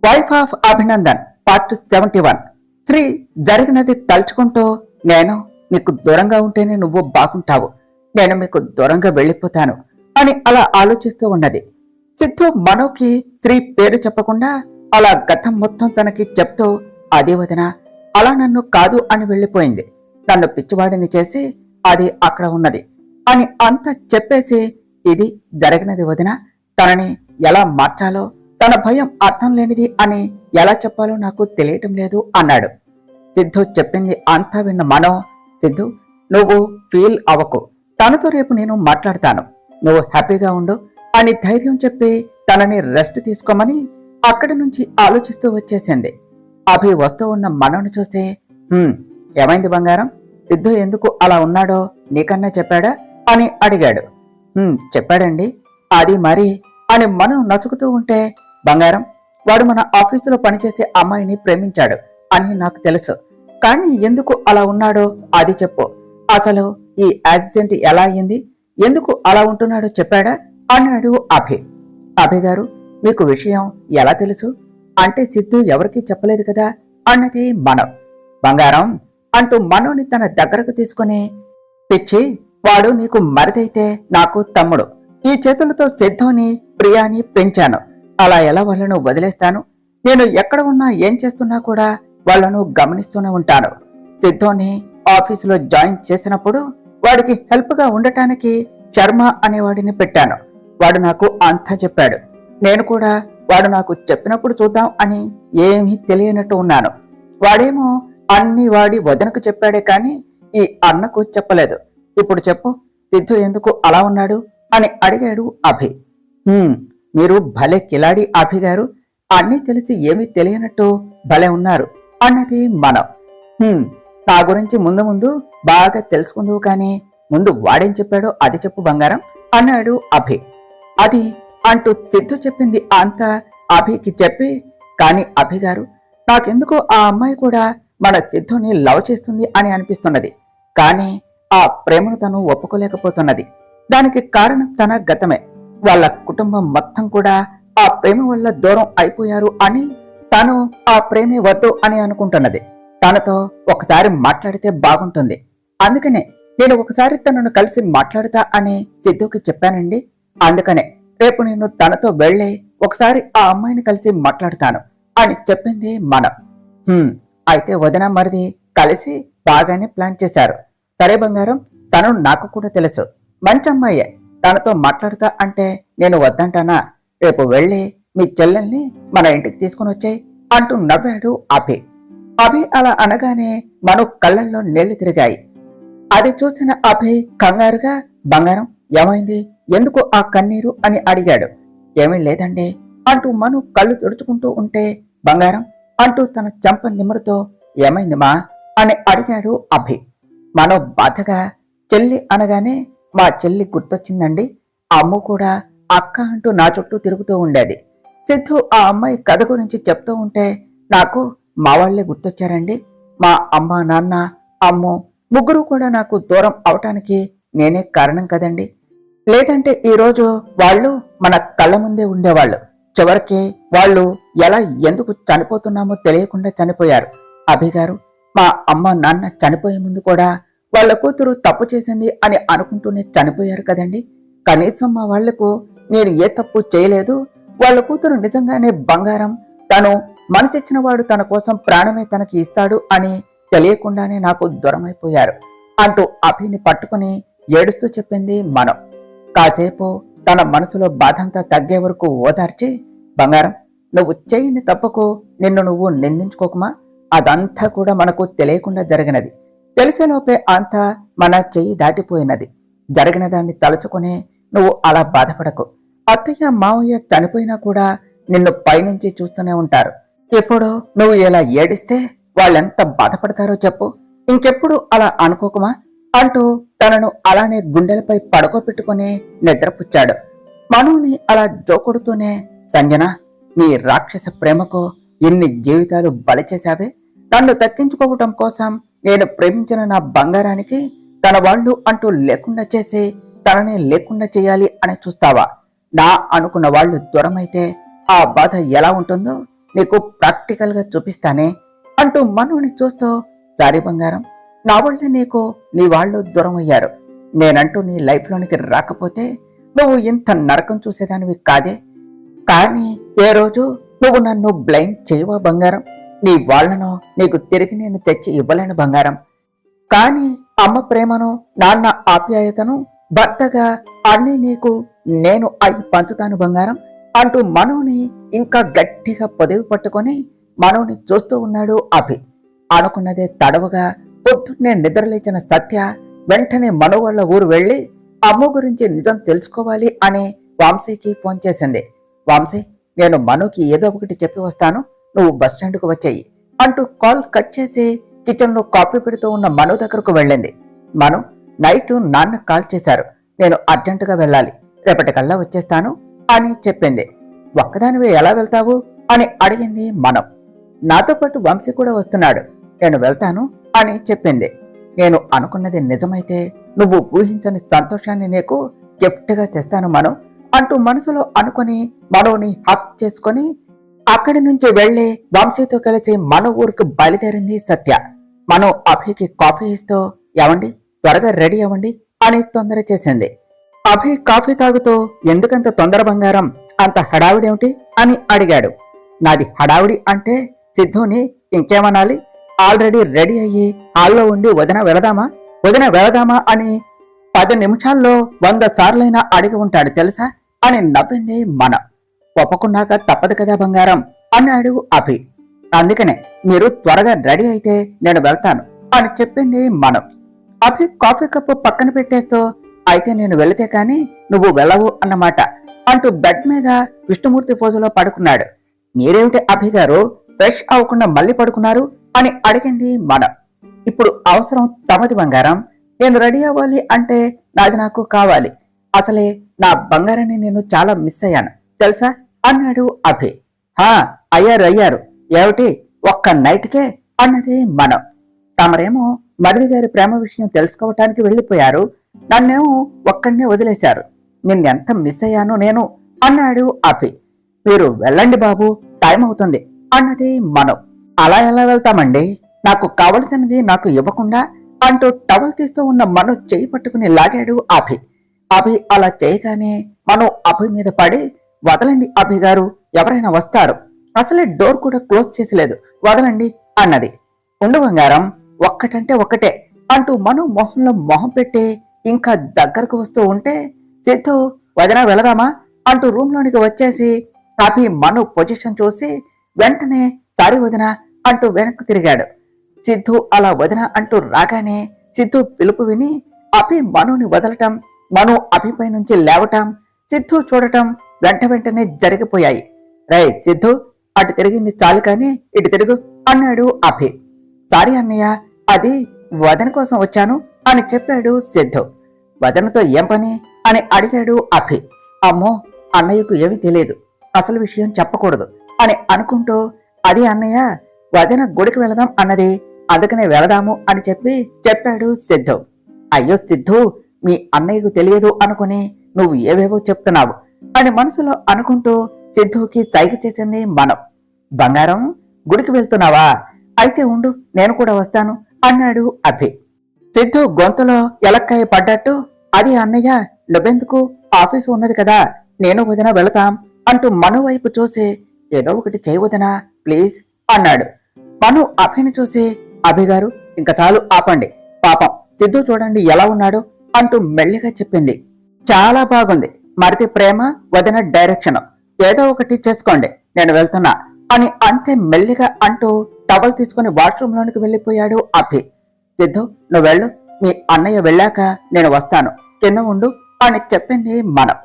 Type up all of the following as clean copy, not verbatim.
Wife of Abhinandan part 71. శ్రీ జరిగినది తలుచుకుంటూ, నేను మీకు దూరంగా ఉంటేనే నువ్వు బాగుంటావు, నేను మీకు దూరంగా వెళ్ళిపోతాను అని అలా ఆలోచిస్తూ ఉన్నది. సిద్ధు మనోకి శ్రీ పేరు చెప్పకుండా అలా గతం మొత్తం తనకి చెప్తూ, అదే వదిన అలా నన్ను కాదు అని వెళ్ళిపోయింది, నన్ను పిచ్చివాడిని చేసి అది అక్కడ ఉన్నది అని అంతా చెప్పేసి, ఇది జరిగినది వదిన, తనని ఎలా మార్చాలో, తన భయం అర్థం లేనిది అని ఎలా చెప్పాలో నాకు తెలియటం లేదు అన్నాడు. సిద్ధు చెప్పింది అంతా విన్న మనో, సిద్ధు నువ్వు ఫీల్ అవ్వకు, తనతో రేపు నేను మాట్లాడతాను, నువ్వు హ్యాపీగా ఉండు అని ధైర్యం చెప్పి తనని రెస్ట్ తీసుకోమని అక్కడి నుంచి ఆలోచిస్తూ వచ్చేసింది. అభి వస్తూ ఉన్న మనోని చూసి, ఏమైంది బంగారం, సిద్ధు ఎందుకు అలా ఉన్నాడో నీకన్నా చెప్పాడా అని అడిగాడు. చెప్పాడండి, అది మరి అని మనం నసుకుతూ ఉంటే, బంగారం వాడు మన ఆఫీసులో పనిచేసే అమ్మాయిని ప్రేమించాడు అని నాకు తెలుసు, కానీ ఎందుకు అలా ఉన్నాడో అది చెప్పు, అసలు ఈ యాక్సిడెంట్ ఎలా అయ్యింది, ఎందుకు అలా ఉంటున్నాడో చెప్పాడా అన్నాడు అభి. అభి గారు మీకు విషయం ఎలా తెలుసు అంటే, సిద్ధు ఎవరికీ చెప్పలేదు కదా అన్నది మనం. బంగారం అంటూ మనోని తన దగ్గరకు తీసుకుని, పిచ్చి వాడు నీకు మరిదైతే నాకు తమ్ముడు, ఈ చేతులతో సిద్ధుని ప్రియాని పెంచాను, అలా ఎలా వాళ్లను వదిలేస్తాను, నేను ఎక్కడ ఉన్నా ఏం చేస్తున్నా కూడా వాళ్లను గమనిస్తూనే ఉంటాను. సిద్ధుని ఆఫీసులో జాయిన్ చేసినప్పుడు వాడికి హెల్ప్ గా ఉండటానికి శర్మ అనేవాడిని పెట్టాను, వాడు నాకు అంతా చెప్పాడు, నేను కూడా వాడు నాకు చెప్పినప్పుడు చూద్దాం అని ఏమీ తెలియనట్టు ఉన్నాను, వాడేమో అన్ని వాడి వదనకు చెప్పాడే కాని ఈ అన్నకు చెప్పలేదు, ఇప్పుడు చెప్పు సిద్ధు ఎందుకు అలా ఉన్నాడు అని అడిగాడు అభి. మీరు భలే కిలాడి అభి గారు, అన్నీ తెలిసి ఏమీ తెలియనట్టు భలే ఉన్నారు అన్నది మనం. నా గురించి ముందు ముందు బాగా తెలుసుకుందువు కానీ ముందు వాడేం చెప్పాడో అది చెప్పు బంగారం అన్నాడు అభి. అది అంటూ సిద్ధు చెప్పింది అంతా అభికి చెప్పి, కాని అభి గారు నాకెందుకో ఆ అమ్మాయి కూడా మన సిద్ధుని లవ్ చేస్తుంది అని అనిపిస్తున్నది, కానీ ఆ ప్రేమను తను ఒప్పుకోలేకపోతున్నది, దానికి కారణం తన గతమే, వాళ్ళ కుటుంబం మొత్తం కూడా ఆ ప్రేమ వల్ల దూరం అయిపోయారు అని తను ఆ ప్రేమే వద్దు అని అనుకుంటున్నది, తనతో ఒకసారి మాట్లాడితే బాగుంటుంది, అందుకనే నేను ఒకసారి తనను కలిసి మాట్లాడుతా అని సిద్ధుకి చెప్పానండి, అందుకనే రేపు నేను తనతో వెళ్ళి ఒకసారి ఆ అమ్మాయిని కలిసి మాట్లాడుతాను అని చెప్పింది మనం. అయితే వదిన మరిది కలిసి బాగానే ప్లాన్ చేశారు, సరే బంగారం తను నాకు కూడా తెలుసు, మంచి అమ్మాయే, తనతో మాట్లాడుతా అంటే నేను వద్దంటానా, రేపు వెళ్ళి మీ చెల్లెల్ని మన ఇంటికి తీసుకుని వచ్చాయి అంటూ నవ్వాడు అభి. అభి అలా అనగానే మను కళ్ళల్లో నీళ్లు తిరిగాయి. అది చూసిన అభి కంగారుగా, బంగారం ఏమైంది, ఎందుకు ఆ కన్నీరు అని అడిగాడు. ఏమీ లేదండి అంటూ మను కళ్ళు తుడుచుకుంటూ ఉంటే, బంగారం అంటూ తన చెంప నిమురుతో, ఏమైంది మా అని అడిగాడు అభి. మనో బాధగా, చెల్లి అనగానే మా చెల్లి గుర్తొచ్చిందండి, అమ్ము కూడా అక్క అంటూ నా చుట్టూ తిరుగుతూ ఉండేది, సిద్ధు ఆ అమ్మాయి కథ గురించి చెప్తూ ఉంటే నాకు మా వాళ్లే గుర్తొచ్చారండి, మా అమ్మ నాన్న అమ్ము ముగ్గురు కూడా నాకు దూరం అవటానికి నేనే కారణం కదండి, లేదంటే ఈరోజు వాళ్ళు మన కళ్ళ ముందే ఉండేవాళ్ళు, చివరికి వాళ్ళు ఎలా ఎందుకు చనిపోతున్నామో తెలియకుండా చనిపోయారు, అభిగారు మా అమ్మ నాన్న చనిపోయే ముందు కూడా వాళ్ళ కూతురు తప్పు చేసింది అని అనుకుంటూనే చనిపోయారు కదండి, కనీసం మా వాళ్లకు నేను ఏ తప్పు చేయలేదు, వాళ్ళ కూతురు నిజంగానే బంగారం, తను మనసిచ్చిన వాడు తన కోసం ప్రాణమే తనకి ఇస్తాడు అని తెలియకుండానే నాకు దూరమైపోయారు అంటూ అభిని పట్టుకుని ఏడుస్తూ చెప్పింది మనం. కాసేపు తన మనసులో బాధంతా తగ్గే వరకు ఓదార్చి, బంగారం నువ్వు చేయని తప్పుకు నిన్ను నువ్వు నిందించుకోకుమా, అదంతా కూడా మనకు తెలియకుండా జరిగినది, తెలిసేలోపే అంతా మన చెయ్యి దాటిపోయినది, జరిగిన దాన్ని తలుచుకునే నువ్వు అలా బాధపడకు, అత్తయ్య మావయ్య చనిపోయినా కూడా నిన్ను పైనుంచి చూస్తూనే ఉంటారు, ఎప్పుడు నువ్వు ఇలా ఏడిస్తే వాళ్ళెంత బాధపడతారో చెప్పు, ఇంకెప్పుడు అలా అనుకోకుమా అంటూ తనను అలానే గుండెలపై పడుకోబెట్టుకుని నిద్రపుచ్చాడు. మనుని అలా జోకొడుతూనే, సంజన నీ రాక్షస ప్రేమకు ఎన్ని జీవితాలు బలి చేశావే, నన్ను దక్కించుకోవటం కోసం నేను ప్రేమించిన నా బంగారానికి తన వాళ్ళు అంటూ లేకుండా చేసి తననే లేకుండా చేయాలి అని చూస్తావా, నా అనుకున్న వాళ్ళు దూరమైతే ఆ బాధ ఎలా ఉంటుందో నీకు ప్రాక్టికల్ గా చూపిస్తానే అంటూ మనోని చూస్తూ, సారీ బంగారం, నా వల్లే నీకు నీ వాళ్ళు దూరం అయ్యారు. నేనంటూ నీ లైఫ్ లోనికి రాకపోతే నువ్వు ఇంత నరకం చూసేదానివి కాదే. కానీ ఏ రోజు నువ్వు నన్ను బ్లైండ్ చేయవా బంగారం? నీ వాళ్లను నీకు తిరిగి నేను తెచ్చి ఇవ్వలేను బంగారం. కానీ అమ్మ ప్రేమను, నాన్న ఆప్యాయతను, భర్తగా అన్ని నీకు నేను అయి పంచుతాను బంగారం అంటూ మనోని ఇంకా గట్టిగా పొదివి పట్టుకొని మనోని చూస్తూ ఉన్నాడు అభి. అనుకున్నదే తడవుగా పొద్దున్నే నిద్రలేచిన సత్య వెంటనే మనో వాళ్ళ ఊరు వెళ్లి అమ్మ గురించి నిజం తెలుసుకోవాలి అని వంశీకి ఫోన్ చేసింది. వంశీ, నేను మనోకి ఏదో ఒకటి చెప్పి వస్తాను, నువ్వు బస్టాండ్కు వచ్చేయి అంటూ కాల్ కట్ చేసి కిచెన్ లో కాఫీ పెడుతూ ఉన్న మనో దగ్గరకు వెళ్ళింది. మనో, నైట్ నాన్న కాల్ చేశారు, నేను అర్జెంటుగా వెళ్ళాలి, రేపటికల్లా వచ్చేస్తాను అని చెప్పింది. ఒక్కదానివే ఎలా వెళ్తావు అని అడిగింది మనం. నాతో పాటు వంశీ కూడా వస్తున్నాడు, నేను వెళ్తాను అని చెప్పింది. నేను అనుకున్నది నిజమైతే నువ్వు ఊహించని సంతోషాన్ని నీకు గిఫ్ట్ గా తెస్తాను మనం అంటూ మనసులో అనుకుని మనోని హక్ చేసుకుని అక్కడి నుంచి వెళ్లి వంశీతో కలిసి మనో ఊరికి బయలుదేరింది సత్య. మనో అభికి కాఫీ ఇస్తూ, ఏవండి త్వరగా రెడీ అవ్వండి అని తొందర చేసింది. అభి కాఫీ తాగుతూ, ఎందుకంత తొందర బంగారం, అంత హడావిడేమిటి అని అడిగాడు. నాది హడావిడి అంటే సిద్ధుని ఇంకేమనాలి, ఆల్రెడీ రెడీ అయ్యి హాల్లో ఉండి వదిన వెళదామా అని 10 నిమిషాల్లో 100 సార్లైనా అడిగి ఉంటాడు తెలుసా అని నవ్వింది మన. ఒప్పుకున్నాక తప్పదు కదా బంగారం అన్నాడు అభి. అందుకనే మీరు త్వరగా రెడీ అయితే నేను వెళ్తాను అని చెప్పింది మనం. అభి కాఫీ కప్పు పక్కన పెట్టేస్తూ, అయితే నేను వెళితే కాని నువ్వు వెళ్ళవు అన్నమాట అంటూ బెడ్ మీద విష్ణుమూర్తి పోజులో పడుకున్నాడు. మీరేమిటి అభి గారు, ఫ్రెష్ అవ్వకుండా మళ్ళీ పడుకున్నారు అని అడిగింది మనం. ఇప్పుడు అవసరం తమది బంగారం, నేను రెడీ అవ్వాలి అంటే నాది నాకు కావాలి, అసలే నా బంగారాన్ని నేను చాలా మిస్ అయ్యాను తెలుసా అన్నాడు అభి. హా, అయ్యారు, ఏమిటి ఒక్క నైట్కే అన్నది మనం. తమరేమో మరిది గారి ప్రేమ విషయం తెలుసుకోవటానికి వెళ్లిపోయారు, నన్నేమో ఒక్కడినే వదిలేశారు, నిన్నెంత మిస్ అయ్యాను నేను అన్నాడు అభి. మీరు వెళ్ళండి బాబు, టైం అవుతుంది అన్నది మనం. అలా ఎలా వెళ్తామండి, నాకు కావలసినది నాకు ఇవ్వకుండా అంటూ టవల్ తీస్తూ ఉన్న మను చేయి పట్టుకుని లాగాడు అభి. అభి అలా చేయగానే మను అభి మీద పడి, వదలండి అభి గారు, ఎవరైనా వస్తారు, అసలే డోర్ కూడా క్లోజ్ చేసలేదు, వదలండి అన్నది. ఉండు బంగారం, ఒక్కటంటే ఒక్కటే అంటూ మను మొహంలో మొహం పెట్టి ఇంకా దగ్గరకు వస్తూ ఉంటే సిద్ధు, వదిన వెళదామా అంటూ రూమ్ లోనికి వచ్చేసి అభి మను పొజిషన్ చూసి వెంటనే సారీ వదిన అంటూ వెనక్కు తిరిగాడు. సిద్ధు అలా వదిన అంటూ రాగానే సిద్ధు పిలుపు విని అభి మనుని వదలటం, మను అభిపై నుంచి లేవటం, సిద్ధు చూడటం వెంటనే జరిగిపోయాయి. రే సిద్ధు, అటు తిరిగింది చాలు కాని ఇటు తిరుగు అన్నాడు అభి. సారీ అన్నయ్య, అది వదన కోసం వచ్చాను అని చెప్పాడు సిద్ధు. వదనతో ఏం పని అని అడిగాడు అభి. అమ్మో, అన్నయ్యకు ఏమీ తెలియదు, అసలు విషయం చెప్పకూడదు అని అనుకుంటూ, అది అన్నయ్య, వదిన గుడికి వెళదాం అన్నది, అందుకనే వెళదాము అని చెప్పాడు సిద్ధు. అయ్యో సిద్ధు, మీ అన్నయ్యకు తెలియదు అనుకుని నువ్వు ఏవేవో చెప్తున్నావు అని మనసులో అనుకుంటూ సిద్ధుకి సైగ చేసింది మనం. బంగారం, గుడికి వెళ్తున్నావా, అయితే ఉండు నేను కూడా వస్తాను అన్నాడు అభి. సిద్ధు గొంతులో ఎలక్కాయ పడ్డట్టు, అది అన్నయ్య, నువ్వెందుకు, ఆఫీసు ఉన్నది కదా, నేను వదిన వెళతాం అంటూ మను వైపు చూసి, ఏదో ఒకటి చేయవదనా ప్లీజ్ అన్నాడు. మను అభిని చూసి, అభిగారు ఇంకా చాలు ఆపండి, పాపం సిద్ధు చూడండి ఎలా ఉన్నాడు అంటూ మెల్లిగా చెప్పింది. చాలా బాగుంది, మరిది ప్రేమ, వదిన డైరెక్షన్, ఏదో ఒకటి చేసుకోండి, నేను వెళ్తున్నా అని అంతే మెల్లిగా అంటూ టవల్ తీసుకుని వాష్రూమ్ లోనికి వెళ్లిపోయాడు అభి. సిద్ధు, నువ్వు వెళ్ళు, మీ అన్నయ్య వెళ్ళాక నేను వస్తాను, కింద ఉండు అని చెప్పింది మనం.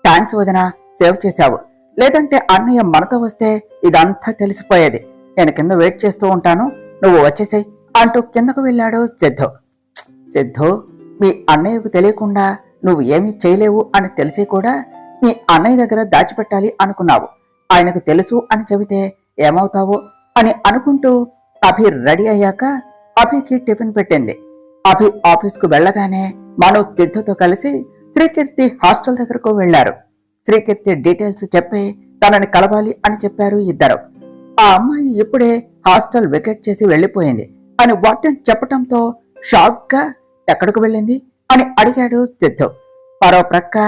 థ్యాంక్స్ వదిన, సేవ్ చేశావు, లేదంటే అన్నయ్య మనతో వస్తే ఇదంతా తెలిసిపోయేది, నేను కింద వెయిట్ చేస్తూ ఉంటాను, నువ్వు వచ్చేసేయ్ అంటూ కిందకు వెళ్ళాడు సిద్ధు. సిద్ధు, మీ అన్నయ్యకు తెలియకుండా నువ్వు ఏమీ చేయలేవు అని తెలిసి కూడా మీ అన్నయ్య దగ్గర దాచిపెట్టాలి అనుకున్నావు, ఆయనకు తెలుసు అని చెబితే ఏమవుతావో అని అనుకుంటూ అభి రెడీ అయ్యాక అభికి టిఫిన్ పెట్టింది. అభి ఆఫీస్కు వెళ్లగానే మను సిద్ధుతో కలిసి శ్రీకీర్తి హాస్టల్ దగ్గరకు వెళ్లారు. శ్రీకీర్తి డీటెయిల్స్ చెప్పి తనని కలవాలి అని చెప్పారు ఇద్దరు. ఆ అమ్మాయి ఇప్పుడే హాస్టల్ వెకేట్ చేసి వెళ్లిపోయింది అని వార్డెన్ చెప్పటంతో షాక్ గా ఎక్కడికి వెళ్ళింది అని అడిగాడు సిద్ధు. మరో ప్రక్క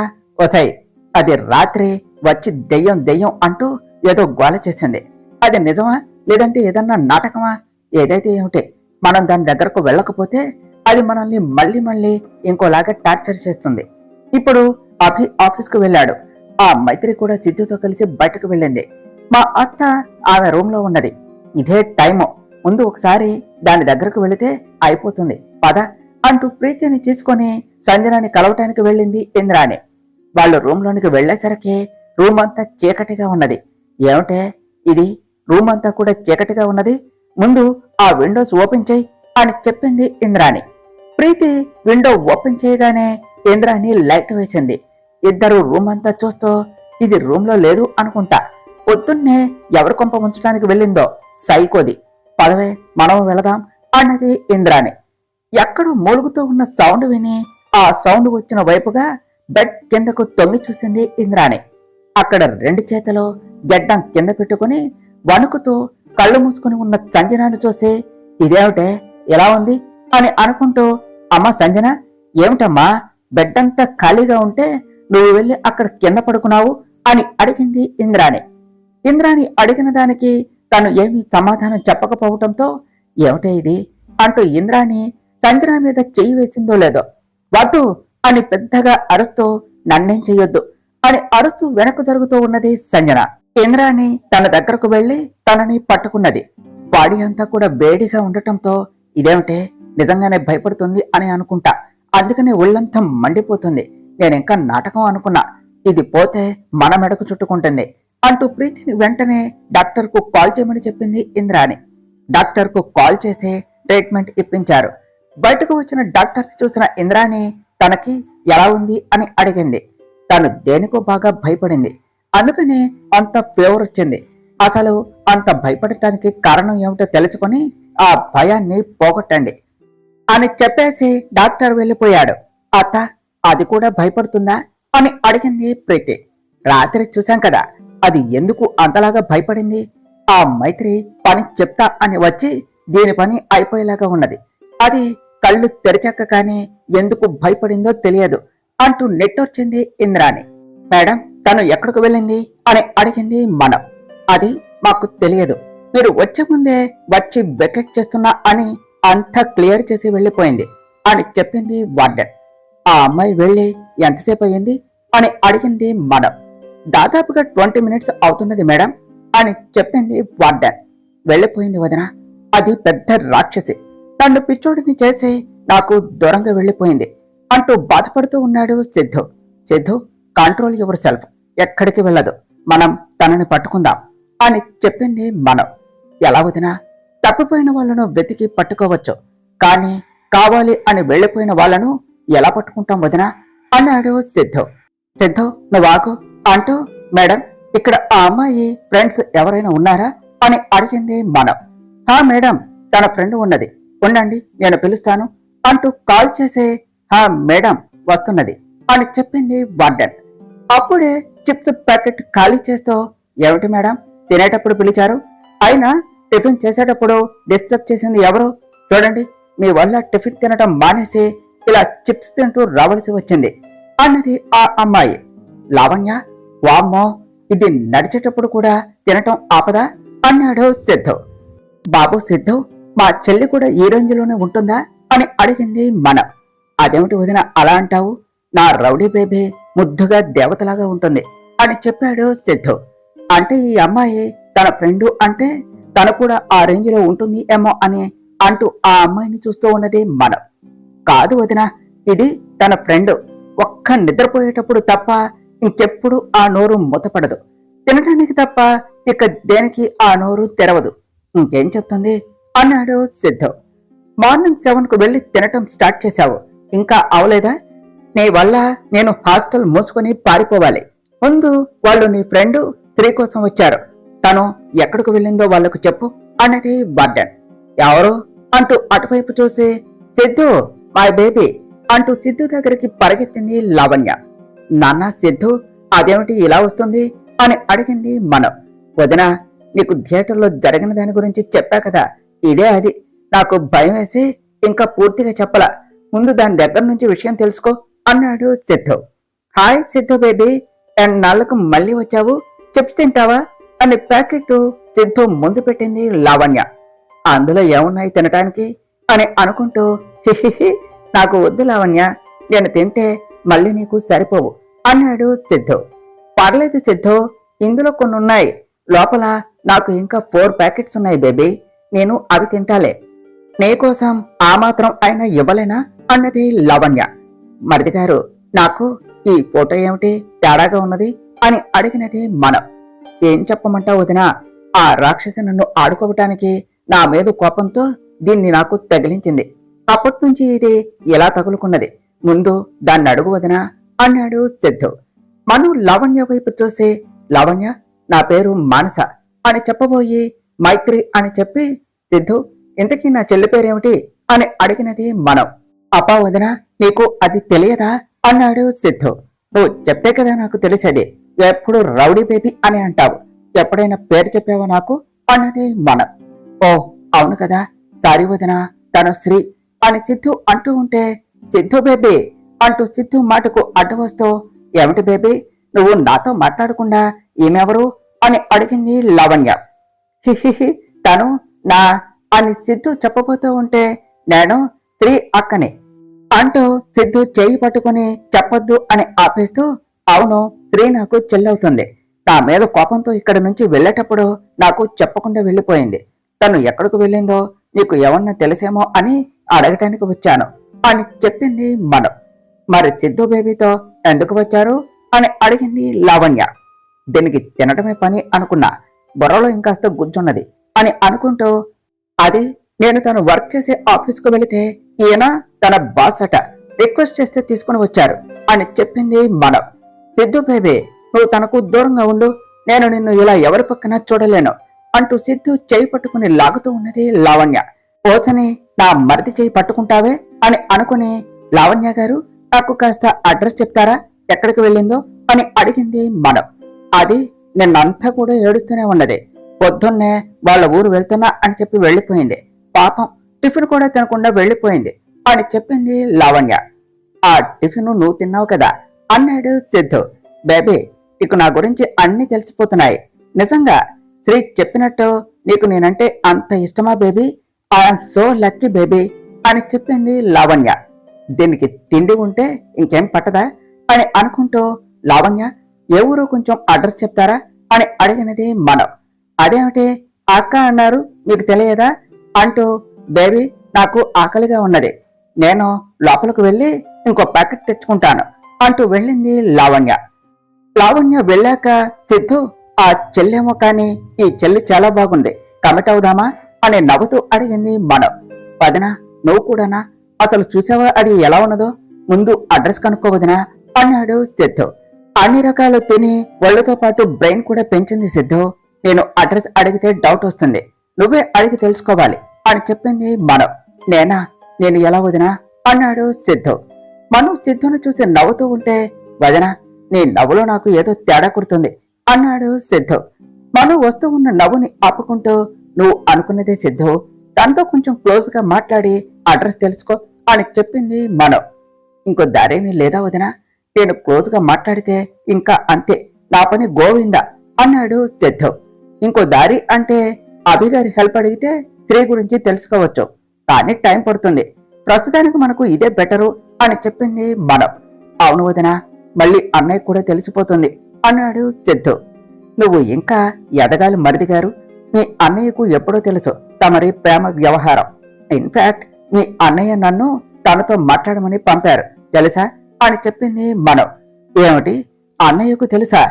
ఒసై, అది రాత్రి వచ్చి దెయ్యం దెయ్యం అంటూ ఏదో గోల చేసింది. అది నిజమా లేదంటే ఏదన్నా నాటకమా? ఏదైతే ఏమిటి, మనం దాని దగ్గరకు వెళ్ళకపోతే అది మనల్ని మళ్ళీ మళ్ళీ ఇంకోలాగా టార్చర్ చేస్తుంది. ఇప్పుడు అభి ఆఫీస్కు వెళ్ళాడు. ఆ మైత్రి కూడా సిద్ధుతో కలిసి బయటకు వెళ్ళింది. మా అత్త ఆమె రూమ్ లో ఉన్నది. ఇదే టైము, ముందు ఒకసారి దాని దగ్గరకు వెళితే అయిపోతుంది పద అంటూ ప్రీతిని తీసుకొని సంజనాని కలవటానికి వెళ్ళింది ఇంద్రాణి. వాళ్ళు రూమ్ లోనికి వెళ్లేసరికి రూమ్ అంతా చీకటిగా ఉన్నది. ఏమిటే ఇది, రూమ్ అంతా కూడా చీకటిగా ఉన్నది, ముందు ఆ విండోస్ ఓపెన్ చేయి అని చెప్పింది ఇంద్రాణి. ప్రీతి విండో ఓపెన్ చేయగానే ఇంద్రాణి లైట్ వేసింది. ఇద్దరు రూమ్ అంతా చూస్తూ ఇది రూమ్ లో లేదు అనుకుంటా, పొద్దున్నే ఎవరి కొంప ఉంచడానికి వెళ్ళిందో సైకోది, పదవే మనం వెళదాం అన్నది ఇంద్రాణి. ఎక్కడో మూలుగుతూ ఉన్న సౌండ్ విని ఆ సౌండ్ వచ్చిన వైపుగా బెడ్ కిందకు తొంగి చూసింది ఇంద్రాణి. అక్కడ రెండు చేతిలో గెడ్డం కింద పెట్టుకుని వణుకుతూ కళ్ళు మూసుకుని ఉన్న సంజనాను చూసి ఇదేమిటే ఎలా ఉంది అని అనుకుంటూ, అమ్మా సంజన, ఏమిటమ్మా బెడ్ అంతా ఖాళీగా ఉంటే నువ్వు వెళ్ళి అక్కడ కింద పడుకున్నావు అని అడిగింది ఇంద్రాణి. ఇంద్రాణి అడిగిన దానికి తను ఏమీ సమాధానం చెప్పకపోవటంతో ఏమిటే ఇది అంటూ ఇంద్రాణి సంజన మీద చెయ్యి వేసిందో లేదో, వద్దు అని పెద్దగా అరుస్తూ నన్నేం చెయ్యొద్దు అని అరుస్తూ వెనక్కు జరుగుతూ ఉన్నది సంజన. ఇంద్రాణి తన దగ్గరకు వెళ్లి తనని పట్టుకున్నది. బాడీ అంతా కూడా వేడిగా ఉండటంతో ఇదేమిటే నిజంగానే భయపడుతుంది అని అనుకుంటా, అందుకనే ఒళ్ళంతా మండిపోతుంది, నేనింకా నాటకం అనుకున్నా, ఇది పోతే మన మెడకు చుట్టుకుంటుంది అంటూ ప్రీతిని వెంటనే డాక్టర్ కు కాల్ చేయమని చెప్పింది ఇంద్రాణి. డాక్టర్ కు కాల్ చేసి ట్రీట్మెంట్ ఇప్పించారు. బయటకు వచ్చిన డాక్టర్ ని చూసిన ఇంద్రాణి తనకి ఎలా ఉంది అని అడిగింది. తను దేనికో బాగా భయపడింది, అందుకనే అంత ఫీవర్ వచ్చింది. అసలు అంత భయపడటానికి కారణం ఏమిటో తెలుసుకొని ఆ భయాన్ని పోగొట్టండి అని చెప్పేసి డాక్టర్ వెళ్ళిపోయాడు. అత్త, అది కూడా భయపడుతుందా అని అడిగింది ప్రీతి. రాత్రి చూశాం కదా, అది ఎందుకు అంతలాగా భయపడింది? ఆ మైత్రి పని చెప్తా అని వచ్చి దీని పని అయిపోయేలాగా ఉన్నది, అది కళ్ళు తెరిచాక కానీ ఎందుకు భయపడిందో తెలియదు అంటూ నెట్టొచ్చింది ఇంద్రాణి. మేడం, తను ఎక్కడికి వెళ్ళింది అని అడిగింది మనం. అది మాకు తెలియదు, మీరు వచ్చే ముందే వచ్చి వెకెట్ చేస్తున్నా అని అంతా క్లియర్ చేసి వెళ్ళిపోయింది అని చెప్పింది వార్డెన్. ఆ అమ్మాయి వెళ్ళి ఎంతసేపు అయ్యింది అని అడిగింది మనం. దాదాపుగా 20 minutes అవుతున్నది మేడం అని చెప్పింది వార్డెన్. వెళ్ళిపోయింది వదిన, అది పెద్ద రాక్షసి, తను పిచ్చోడిని చేసి నాకు దూరంగా వెళ్ళిపోయింది అంటూ బాధపడుతూ ఉన్నాడు Siddhu. Siddhu, control your self, ఎక్కడికి వెళ్ళదు, మనం తనని పట్టుకుందాం అని చెప్పింది మనం. ఎలా వదినా, తప్పిపోయిన వాళ్లను వెతికి పట్టుకోవచ్చు, కానీ కావాలి అని వెళ్లిపోయిన వాళ్లను ఎలా పట్టుకుంటాం వదినా అన్నాడు సిద్ధు. సిద్ధు, నువ్వాగు అంటూ, మేడం, ఇక్కడ ఆ అమ్మాయి ఫ్రెండ్స్ ఎవరైనా ఉన్నారా అని అడిగింది మనం. హా మేడం, తన ఫ్రెండ్ ఉన్నది, ఉండండి నేను పిలుస్తాను అంటూ కాల్ చేసే హా మేడం వస్తున్నది అని చెప్పింది వార్డెన్. అప్పుడే చిప్స్ ప్యాకెట్ ఖాళీ చేస్తూ, ఏమిటి మేడం తినేటప్పుడు పిలిచారు, అయినా టిఫిన్ చేసేటప్పుడు డిస్టర్బ్ చేసింది ఎవరు? చూడండి, మీ వల్ల టిఫిన్ తినటం మానేసి ఇలా చిప్స్ తింటూ రావాల్సి వచ్చింది అన్నది ఆ అమ్మాయి. లావణ్య, వామ్మో, ఇది నడిచేటప్పుడు కూడా తినటం ఆపదా అన్నాడు సిద్ధు. బాబు సిద్ధు, మా చెల్లి కూడా ఈ రేంజ్లోనే ఉంటుందా అని అడిగింది మనం. అదేమిటి వదిన అలా అంటావు, నా రౌడీ బేబీ ముద్దుగా దేవతలాగా ఉంటుంది అని చెప్పాడు సిద్ధు. అంటే ఈ అమ్మాయి తన ఫ్రెండు అంటే తను కూడా ఆ రేంజ్ లో ఉంటుంది ఏమో అని అంటూ ఆ అమ్మాయిని చూస్తూ ఉన్నది మనం. కాదు వదిన, ఇది తన ఫ్రెండ్, ఒక్క నిద్రపోయేటప్పుడు తప్ప ఇంకెప్పుడు ఆ నోరు మూతపడదు, తినటానికి తప్ప ఇక దేనికి ఆ నోరు తెరవదు, ఇంకేం చెప్తుంది అన్నాడు సిద్ధు. మార్నింగ్ 7కు వెళ్లి తినటం స్టార్ట్ చేశావు, ఇంకా అవలేదా? నీ వల్ల నేను హాస్టల్ మూసుకొని పారిపోవాలి. ముందు వాళ్ళు నీ ఫ్రెండ్ స్త్రీ కోసం వచ్చారు, తను ఎక్కడికి వెళ్ళిందో వాళ్లకు చెప్పు అన్నది వార్డెన్. ఎవరు అంటూ అటువైపు చూసి, సిద్ధు మై బేబీ అంటూ సిద్ధు దగ్గరికి పరిగెత్తింది లావణ్య. నాన్న సిద్ధు, అదేమిటి ఇలా వస్తుంది అని అడిగింది మనం. వదిన, నీకు థియేటర్లో జరిగిన దాని గురించి చెప్పా కదా, ఇదే అది. నాకు భయం వేసి ఇంకా పూర్తిగా చెప్పలా. ముందు దాని దగ్గర నుంచి విషయం తెలుసుకో అన్నాడు సిద్ధు. హాయ్ సిద్ధు బేబీ, ఎన్నాళ్లకు మళ్ళీ వచ్చావు, చిప్స్ తింటావా అని ప్యాకెట్ సిద్ధు ముందు పెట్టింది లావణ్య. అందులో ఏమున్నాయి తినటానికి అని అనుకుంటూ, హిహిహి నాకు వద్దు లావణ్య, నేను తింటే మళ్ళీ నీకు సరిపోవు అన్నాడు సిద్ధు. పర్లేదు సిద్ధు, ఇందులో కొన్ని ఉన్నాయి, లోపల నాకు ఇంకా 4 ప్యాకెట్స్ ఉన్నాయి బేబీ, నేను అవి తింటాలే, నీకోసం ఆ మాత్రం అయినా ఇవ్వలేనా అన్నది లావణ్య. మరిది గారు, నాకు ఈ ఫోటో ఏమిటి తేడాగా ఉన్నది అని అడిగినది మనం. ఏం చెప్పమంటావు వదినా, ఆ రాక్షసి నన్ను ఆడుకోవటానికి నా మీద కోపంతో దీన్ని నాకు తగిలించింది. అప్పట్నుంచి ఇది ఎలా తగులుకున్నది, ముందు దాన్ని అడుగు వదినా అన్నాడు సిద్ధు. మను లావణ్య వైపు చూసి, లావణ్య నా పేరు మానస అని చెప్పబోయి మైత్రి అని చెప్పి, సిద్ధు ఇంతకీ నా చెల్లి పేరేమిటి అని అడిగినది మనం. అప్పా వదినా, నీకు అది తెలియదా అన్నాడు సిద్ధు. నువ్వు చెప్తే కదా నాకు తెలిసేది, ఎప్పుడు రౌడీ బేబీ అని అంటావు, ఎప్పుడైనా పేరు చెప్పావా నాకు అన్నది మనం. ఓ అవును కదా, సారీ వదినా, తను శ్రీ అని సిద్ధు అంటూ ఉంటే, సిద్ధు బేబీ అంటూ సిద్ధు మాటకు అడ్డు వస్తూ, ఏమిటి బేబీ నువ్వు నాతో మాట్లాడకుండా ఈమెవరు అని అడిగింది లావణ్య. హిహిహి తను నా అని సిద్ధు చెప్పబోతూ ఉంటే, నేను శ్రీ అక్కని అంటూ సిద్ధు చేయి పట్టుకుని చెప్పొద్దు అని ఆపేస్తూ, అవును శ్రీ నాకు చెల్లవుతుంది, నా మీద కోపంతో ఇక్కడి నుంచి వెళ్లేటప్పుడు నాకు చెప్పకుండా వెళ్లిపోయింది, తను ఎక్కడికి వెళ్ళిందో నీకు ఏమన్నా తెలిసేమో అని అడగటానికి వచ్చాను అని చెప్పింది మనం. మరి సిద్ధు బేబీతో ఎందుకు వచ్చారు అని అడిగింది లావణ్య. దీనికి తినటమే పని అనుకున్నా, బుర్రలో ఇంకాస్త గుజ్జున్నది అని అనుకుంటూ, అది నేను తను వర్క్ చేసే ఆఫీస్కు వెళితే ఈయన తన బాస్ అట, రిక్వెస్ట్ చేస్తే తీసుకుని వచ్చారు అని చెప్పింది మనం. సిద్ధు బేబీ నువ్వు తనకు దూరంగా ఉండు, నేను నిన్ను ఇలా ఎవరి పక్కన చూడలేను అంటూ సిద్ధు చేయి పట్టుకుని లాగుతూ ఉన్నది లావణ్య. ఓసని నా మరిది చేయి పట్టుకుంటావే అని అనుకుని, లావణ్య గారు నాకు కాస్త అడ్రస్ చెప్తారా ఎక్కడికి వెళ్ళిందో అని అడిగింది మనం. అది నిన్నంతా కూడా ఏడుస్తూనే ఉన్నది, పొద్దున్నే వాళ్ళ ఊరు వెళ్తున్నా అని చెప్పి వెళ్లిపోయింది, పాపం టిఫిన్ కూడా తినకుండా వెళ్లిపోయింది అని చెప్పింది లావణ్య. ఆ టిఫిన్ నువ్వు తిన్నావు కదా అన్నాడు సిద్ధు. బేబీ నీకు నా గురించి అన్ని తెలిసిపోతున్నాయి, నిజంగా శ్రీ చెప్పినట్టు నీకు నేనంటే అంత ఇష్టమా baby, I'm so lucky baby అని చెప్పింది లావణ్య. దీనికి తిండి ఉంటే ఇంకేం పట్టదా అని అనుకుంటూ, లావణ్య ఏ ఊరు కొంచెం అడ్రస్ చెప్తారా అని అడిగినది మనం. అదేమిటి అక్క అన్నారు మీకు తెలియదా అంటూ, బేబీ నాకు ఆకలిగా ఉన్నది, నేను లోపలికి వెళ్ళి ఇంకో ప్యాకెట్ తెచ్చుకుంటాను అంటూ వెళ్ళింది లావణ్య. లావణ్య వెళ్ళాక సిద్ధు, ఆ చెల్లేమో కాని ఈ చెల్లి చాలా బాగుంది, కమిట్ అవుదామా అని నవ్వుతూ అడిగింది మనం. వదినా నువ్వు కూడానా, అసలు చూసావా అది ఎలా ఉన్నదో, ముందు అడ్రస్ కనుక్కోవదినా అన్నాడు సిద్ధు. అన్ని రకాలు తిని ఒళ్ళతో పాటు బ్రెయిన్ కూడా పెంచింది సిద్ధు. నేను అడ్రస్ అడిగితే డౌట్ వస్తుంది, నువ్వే అడిగి తెలుసుకోవాలి అని చెప్పింది మనం. నేనా, నేను ఎలా వదినా అన్నాడు సిద్ధు. మను సిద్ధును చూసి నవ్వుతూ ఉంటే, వదినా నీ నవ్వులో నాకు ఏదో తేడా కుడుతుంది అన్నాడు సిద్ధు. మను వస్తూ ఉన్న నవ్వుని ఆపుకుంటూ, నువ్వు అనుకున్నదే సిద్ధు, తనతో కొంచెం క్లోజ్ గా మాట్లాడి అడ్రస్ తెలుసుకో అని చెప్పింది మనం. ఇంకో దారేమీ లేదా వదినా, నేను క్లోజ్ గా మాట్లాడితే ఇంకా అంతే, నా పని గోవిందా అన్నాడు సిద్ధు. ఇంకో దారి అంటే అభిగారి హెల్ప్ అడిగితే స్త్రీ గురించి తెలుసుకోవచ్చు, కానీ టైం పడుతుంది, ప్రస్తుతానికి మనకు ఇదే బెటరు అని చెప్పింది మనం. అవును వదినా, మళ్ళీ అన్నయ్య కూడా తెలిసిపోతుంది అన్నాడు సిద్ధు. నువ్వు ఇంకా ఎదగాలి మరిది గారు, మీ అన్నయ్యకు ఎప్పుడో తెలుసు తమరి ప్రేమ వ్యవహారం, ఇన్ఫాక్ట్ మీ అన్నయ్య నన్ను తనతో మాట్లాడమని పంపారు తెలుసా అని చెప్పింది మనం. ఏమిటి అన్నయ్యకు తెలుసా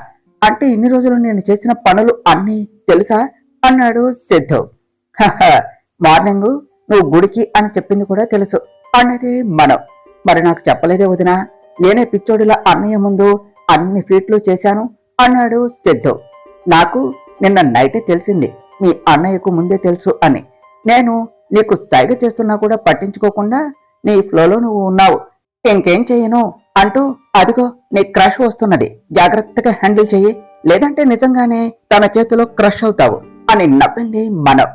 అంటే ఇన్ని రోజులు నేను చేసిన పనులు అన్నీ తెలుసా అన్నాడు సిద్ధు. మార్నింగ్ నువ్వు గుడికి అని చెప్పింది కూడా తెలుసు అన్నది మనం. మరి నాకు చెప్పలేదే వదినా, నేనే పిచ్చోడిలా అన్నయ్య ముందు అన్ని ఫీట్లు చేశాను అన్నాడు సిద్ధు. నాకు నిన్న నైటే తెలిసింది మీ అన్నయ్యకు ముందే తెలుసు అని, నేను నీకు సైగ చేస్తున్నా కూడా పట్టించుకోకుండా నీ ఫ్లోలో నువ్వు ఉన్నావు, ఇంకేం చెయ్యను అంటూ, అదిగో నీ క్రష్ వస్తున్నది, జాగ్రత్తగా హ్యాండిల్ చెయ్యి, లేదంటే నిజంగానే తన చేతిలో క్రష్ అవుతావు అని నవ్వింది మనం.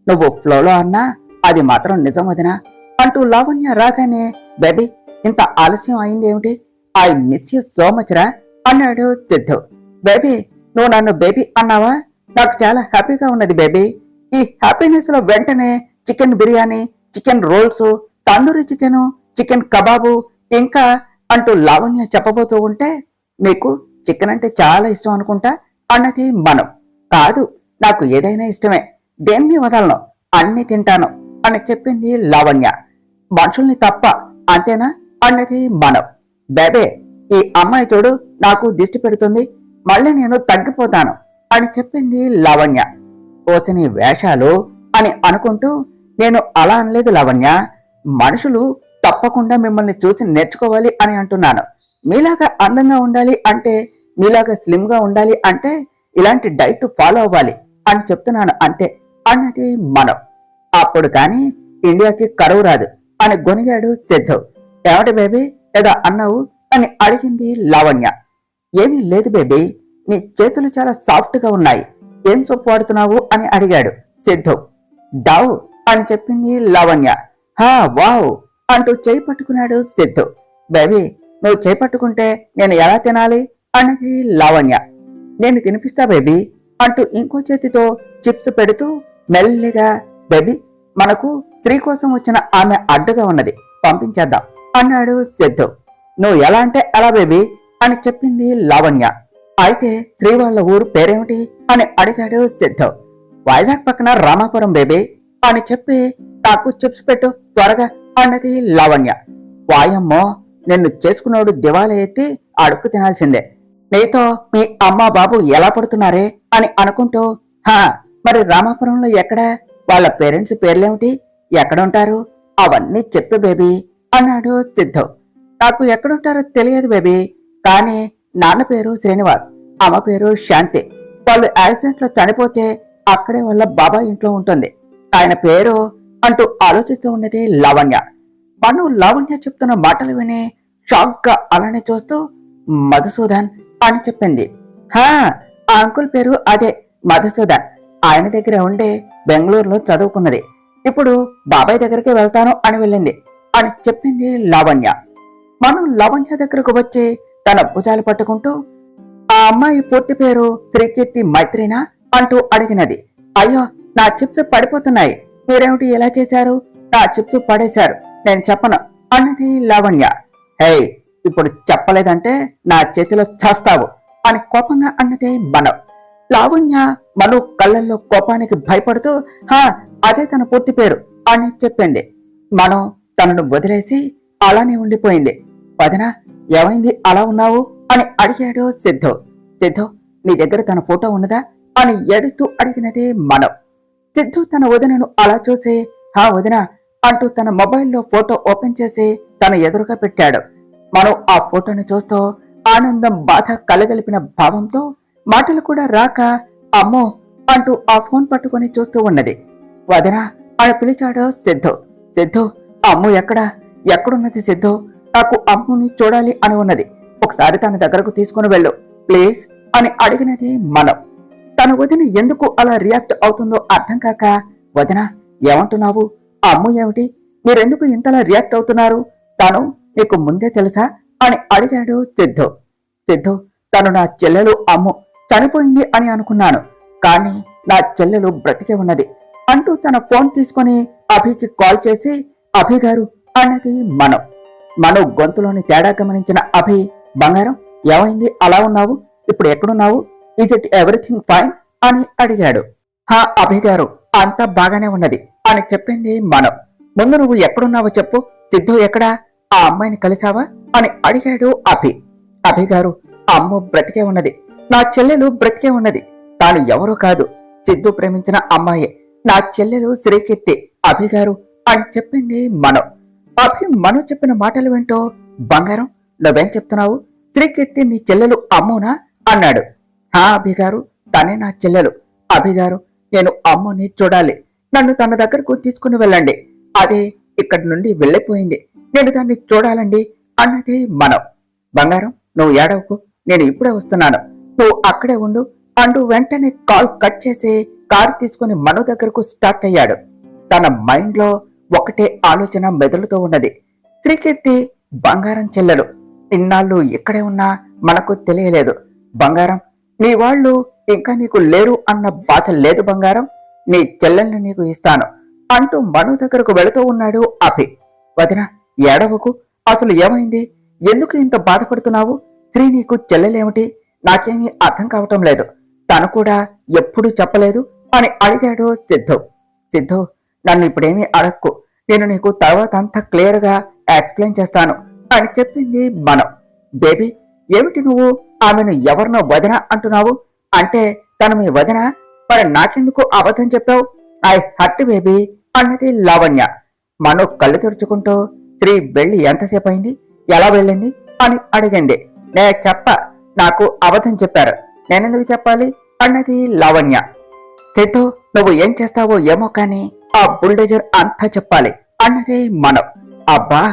నువ్వు ఫ్లోలో అన్నా అది మాత్రం నిజం వదినా అంటూ లావణ్య రాగానే, బేబీ ఇంత ఆలస్యం అయిందేమిటి? I miss you so much రా అన్నాడు సిద్ధు. బేబీ నువ్వు నన్ను బేబీ అన్నావా? నాకు చాలా హ్యాపీగా ఉన్నది బేబీ. ఈ హ్యాపీనెస్ లో వెంటనే chicken biryani, chicken roles, tandoori chicken, chicken kebab ఇంకా అంటూ లావణ్య చెప్పబోతూ ఉంటే, మీకు చికెన్ అంటే చాలా ఇష్టం అనుకుంటా అన్నది మనం. కాదు, నాకు ఏదైనా ఇష్టమే, దేన్ని వదలను, అన్ని తింటాను అని చెప్పింది లావణ్య. మనుషుల్ని తప్ప అంతేనా అన్నది మనం. బేబే ఈ అమ్మాయి చూడు నాకు దిష్టి పెడుతుంది, మళ్ళీ నేను తగ్గిపోతాను అని చెప్పింది లావణ్య. ఓసిని వేషాలు అని అనుకుంటూ, నేను అలా అనలేదు లావణ్య, మనుషులు తప్పకుండా మిమ్మల్ని చూసి నేర్చుకోవాలి అని అంటున్నాను. మీలాగా అందంగా ఉండాలి అంటే, మీలాగా స్లిమ్ గా ఉండాలి అంటే ఇలాంటి డైట్ ఫాలో అవ్వాలి అని చెప్తున్నాను అంతే అన్నది మనం. అప్పుడు కాని ఇండియాకి కరువు రాదు అని గొనిగాడు సిద్ధు. ఏమిటి బేబీ ఏదో అన్నావు అని అడిగింది లావణ్య. ఏమీ లేదు బేబీ, నీ చేతులు చాలా సాఫ్ట్ గా ఉన్నాయి, ఏం సోపు వాడుతున్నావు అని అడిగాడు సిద్ధు. డవ్ అని చెప్పింది లావణ్య. హా వావ్ అంటూ చేయి పట్టుకున్నాడు సిద్ధు. బేబీ నువ్వు చేయి పట్టుకుంటే నేను ఎలా తినాలి అన్నది లావణ్య. నేను తినిపిస్తా బేబీ అంటూ ఇంకో చేతితో చిప్స్ పెడుతూ మెల్లిగా, బేబీ మనకు శ్రీ కోసం వచ్చిన ఆమె అడ్డుగా ఉన్నది, పంపించేద్దాం అన్నాడు సిద్ధు. నువ్వు ఎలా అంటే అలా బేబీ అని చెప్పింది లావణ్య. అయితే శ్రీ వాళ్ళ ఊరు పేరేమిటి అని అడిగాడు సిద్ధు. వైజాగ్ పక్కన రామాపురం బేబీ అని చెప్పి, నాకు చిప్స్ పెట్టు త్వరగా అన్నది లావణ్య. వాయమ్మో, నిన్ను చేసుకున్నోడు దివాలా ఎత్తి అడుక్కు తినాల్సిందే, నీతో మీ అమ్మ బాబు ఎలా పడుతున్నారే అని అనుకుంటూ, హా మరి రామాపురంలో ఎక్కడ, వాళ్ళ పేరెంట్స్ పేర్లేమిటి, ఎక్కడుంటారు, అవన్నీ చెప్పు బేబీ అన్నాడు సిద్ధు. నాకు ఎక్కడుంటారో తెలియదు బేబీ, కానీ నాన్న పేరు శ్రీనివాస్, అమ్మ పేరు శాంతి. వాళ్ళు యాక్సిడెంట్ లో చనిపోతే అక్కడే వాళ్ళ బాబాయ్ ఇంట్లో ఉంటుంది, ఆయన పేరు అంటూ ఆలోచిస్తూ ఉన్నది లావణ్య. మనం లావణ్య చెప్తున్న మాటలు విని షాక్ గా అలానే చూస్తూ, మధుసూదన్ అని చెప్పింది. హా ఆ అంకుల్ పేరు అదే మధుసూదన్, ఆయన దగ్గర ఉండే బెంగళూరులో చదువుకున్నది, ఇప్పుడు బాబాయ్ దగ్గరికి వెళ్తాను అని వెళ్ళింది అని చెప్పింది లావణ్య. మనం లావణ్య దగ్గరకు వచ్చి తన భుజాలు పట్టుకుంటూ, ఆ అమ్మాయి పూర్తి పేరు శ్రీకీర్తి మైత్రినా అంటూ అడిగినది. అయ్యో నా చిప్స్ పడిపోతున్నాయి, మీరేమిటి ఇలా చేశారు, నా చిప్స్ పడేశారు, నేను చెప్పను అన్నది లావణ్య. హే ఇప్పుడు చెప్పలేదంటే నా చేతిలో చస్తావు అని కోపంగా అన్నది మనం. లావణ్య మను కళ్ళల్లో కోపానికి భయపడుతూ, హా అదే తన పూర్తి పేరు అని చెప్పింది. మనం తనను వదిలేసి అలానే ఉండిపోయింది. వదినా ఏమైంది అలా ఉన్నావు అని అడిగాడు సిద్ధు. సిద్ధు నీ దగ్గర తన ఫోటో ఉన్నదా అని ఏడుస్తూ అడిగినది మనం. సిద్ధు తన వదినను అలా చూసి, హా వదిన అంటూ తన మొబైల్లో ఫోటో ఓపెన్ చేసి తన ఎదురుగా పెట్టాడు. మనం ఆ ఫోటోను చూస్తూ ఆనందం బాధ కలగలిపిన భావంతో మాటలు కూడా రాక, అమ్మో అంటూ ఆ ఫోన్ పట్టుకుని చూస్తూ ఉన్నది. వదినా అని పిలిచాడు సిద్ధు. సిద్ధు అమ్ము ఎక్కడున్నది సిద్ధు, నాకు అమ్ముని చూడాలి అని ఉన్నది, ఒకసారి తన దగ్గరకు తీసుకుని వెళ్ళు ప్లీజ్ అని అడిగినది మనం. తన వదిన ఎందుకు అలా రియాక్ట్ అవుతుందో అర్థం కాక, వదిన ఏమంటున్నావు, అమ్ము ఏమిటి, మీరెందుకు ఇంతలా రియాక్ట్ అవుతున్నారు, తను నీకు ముందే తెలుసా అని అడిగాడు సిద్ధు. సిద్ధు తను నా చెల్లెలు అమ్ము చనిపోయింది అని అనుకున్నాను, కానీ నా చెల్లెలు బ్రతికే ఉన్నది అంటూ తన ఫోన్ తీసుకుని అభికి కాల్ చేసి, అభి గారు అన్నది మనం. మనం గొంతులోని తేడా గమనించిన అభి, బంగారం ఏమైంది అలా ఉన్నావు, ఇప్పుడు ఎక్కడున్నావు, ఇజ్ ఇట్ ఎవ్రీథింగ్ ఫైన్ అని అడిగాడు. హా అభి గారు అంతా బాగానే ఉన్నది అని చెప్పింది మనం. ముందు నువ్వు ఎక్కడున్నావో చెప్పు, సిద్ధు ఎక్కడా, ఆ అమ్మాయిని కలిసావా అని అడిగాడు అభి. అభి గారు అమ్మ బ్రతికే ఉన్నది, నా చెల్లెలు బ్రతికే ఉన్నది, తాను ఎవరో కాదు, సిద్ధు ప్రేమించిన అమ్మాయే, నా చెల్లెలు శ్రీకీర్తి అభి గారు అని చెప్పింది మనం. అభి మనం చెప్పిన మాటలు వింటూ, బంగారం నువ్వేం చెప్తున్నావు, శ్రీకీర్తి నీ చెల్లెలు అమ్మునా అన్నాడు. హా అభి గారు తనే నా చెల్లెలు, అభి గారు నేను అమ్ముని చూడాలి, నన్ను తన దగ్గరకు తీసుకుని వెళ్ళండి, అదే ఇక్కడి నుండి వెళ్ళిపోయింది, నేను దాన్ని చూడాలండి అన్నది మనం. బంగారం నువ్వు ఏడవకు, నేను ఇప్పుడే వస్తున్నాను, నువ్వు అక్కడే ఉండు అంటూ వెంటనే కాల్ కట్ చేసి కారు తీసుకుని మను దగ్గరకు స్టార్ట్ అయ్యాడు. తన మైండ్ లో ఒకటే ఆలోచన మెదులుతూ ఉన్నది. శ్రీకీర్తి బంగారం చెల్లెలు. ఇన్నాళ్ళు ఇక్కడే ఉన్నా మనకు తెలియలేదు. బంగారం, నీ వాళ్ళు ఇంకా నీకు లేరు అన్న బాధ లేదు బంగారం. నీ చెల్లెల్ని నీకు ఇస్తాను అంటూ మను దగ్గరకు వెళుతూ ఉన్నాడు అభి. వదిన, ఏడవకు. అసలు ఏమైంది? ఎందుకు ఇంత బాధపడుతున్నావు? శ్రీ నీకు చెల్లెలేమిటి? నాకేమీ అర్థం కావటం లేదు. తను కూడా ఎప్పుడూ చెప్పలేదు అని అడిగాడు సిద్ధు. సిద్ధు, నన్ను ఇప్పుడేమీ అడక్కు. నేను నీకు తర్వాత అంతా క్లియర్ గా ఎక్స్ప్లెయిన్ చేస్తాను అని చెప్పింది మనం. బేబీ, ఏమిటి నువ్వు ఆమెను ఎవరినో వదిన అంటున్నావు? అంటే తను మీ వదిన? మరి నాకెందుకు అబద్ధం చెప్పావు? ఐ హర్ట్ బేబీ అన్నది లావణ్య. మను కళ్ళు తెరుచుకుంటూ, శ్రీ వెళ్ళి ఎంతసేపు అయింది, ఎలా వెళ్ళింది అని అడిగింది. నే చెప్ప, నాకు అబద్ధం చెప్పారు, నేనెందుకు చెప్పాలి అన్నది లావణ్య. సిద్ధు, నువ్వు ఏం చేస్తావో ఏమో కానీ ఆ బుల్డోజర్ అంతా చెప్పాలి అన్నది మనం. అబ్బా,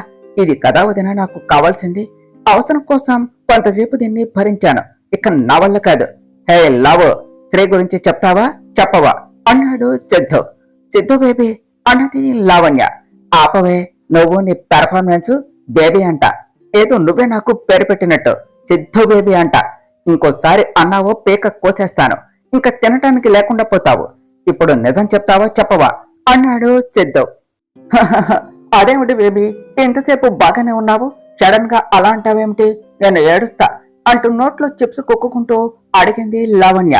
ఇది కదా వదిన నాకు కావాల్సింది. అవసరం కోసం కొంతసేపు దీన్ని భరించాను, ఇక నా వల్ల కాదు. హే లవ్, శ్రీ గురించి చెప్తావా చెప్పవా అన్నాడు సిద్ధు. సిద్ధు బేబీ అన్నది లావణ్య. ఆపవే, నువ్వు నీ పెర్ఫార్మెన్స్ బేబీ అంట. ఏదో నువ్వే నాకు పేరు పెట్టినట్టు సిద్ధు బేబీ అంట. ఇంకోసారి అన్నావో పీక కోసేస్తాను, ఇంకా తినటానికి లేకుండా పోతావు. ఇప్పుడు నిజం చెప్తావా చెప్పవా అన్నాడు సిద్ధు. అదేమిటి బేబీ, ఇంతసేపు బాగానే ఉన్నావు, సడన్ గా అలా అంటావేమిటి? నేను ఏడుస్తా అంటూ నోట్లో చిప్స్ కుక్కుంటూ అడిగింది లావణ్య.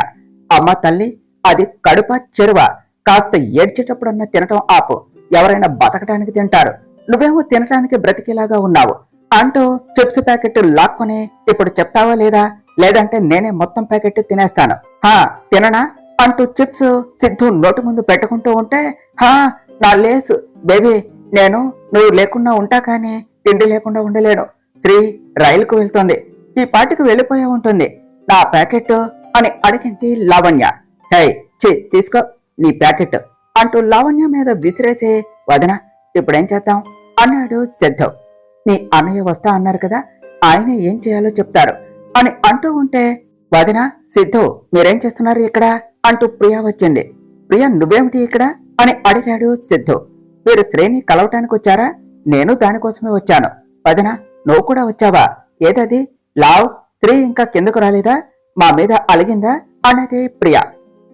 అమ్మ తల్లి, అది కడుప చెరువ, కాస్త ఏడ్చేటప్పుడన్నా తినటం ఆపు. ఎవరైనా బతకటానికి తింటారు, నువ్వేమో తినటానికి బ్రతికేలాగా ఉన్నావు అంటూ చిప్స్ ప్యాకెట్ లాక్కొని ఇప్పుడు చెప్తావా లేదా? లేదంటే నేనే మొత్తం ప్యాకెట్ తినేస్తాను. హా తిననా అంటూ చిప్స్ సిద్ధు నోటి ముందు పెట్టుకుంటూ ఉంటే, హా నా లేసు బేబీ, నేను నువ్వు లేకుండా ఉంటా కానీ తిండి లేకుండా ఉండలేను. శ్రీ రైలుకు వెళ్తోంది, ఈ పాటికి వెళ్ళిపోయే ఉంటుంది. నా ప్యాకెట్ అని అడిగింది లావణ్య. హై చి తీసుకో నీ ప్యాకెట్ అంటూ లావణ్య మీద విసిరేసి, వదిన ఇప్పుడేం చేద్దాం అన్నాడు సిద్ధు. నీ అన్నయ్య వస్తా అన్నారు కదా, ఆయన ఏం చేయాలో చెప్తారు అని అంటూ ఉంటే, వదిన సిద్ధు మీరేం చేస్తున్నారు ఇక్కడ అంటూ ప్రియా వచ్చింది. ప్రియా నువ్వేమిటి ఇక్కడ అని అడిగాడు సిద్ధు. మీరు శ్రేణి కలవటానికి వచ్చారా? నేను దానికోసమే వచ్చాను. వదిన నువ్వు కూడా వచ్చావా? ఏదది లావ్, శ్రీ ఇంకా కిందకు రాలేదా? మా మీద అలిగిందా అన్నది ప్రియా.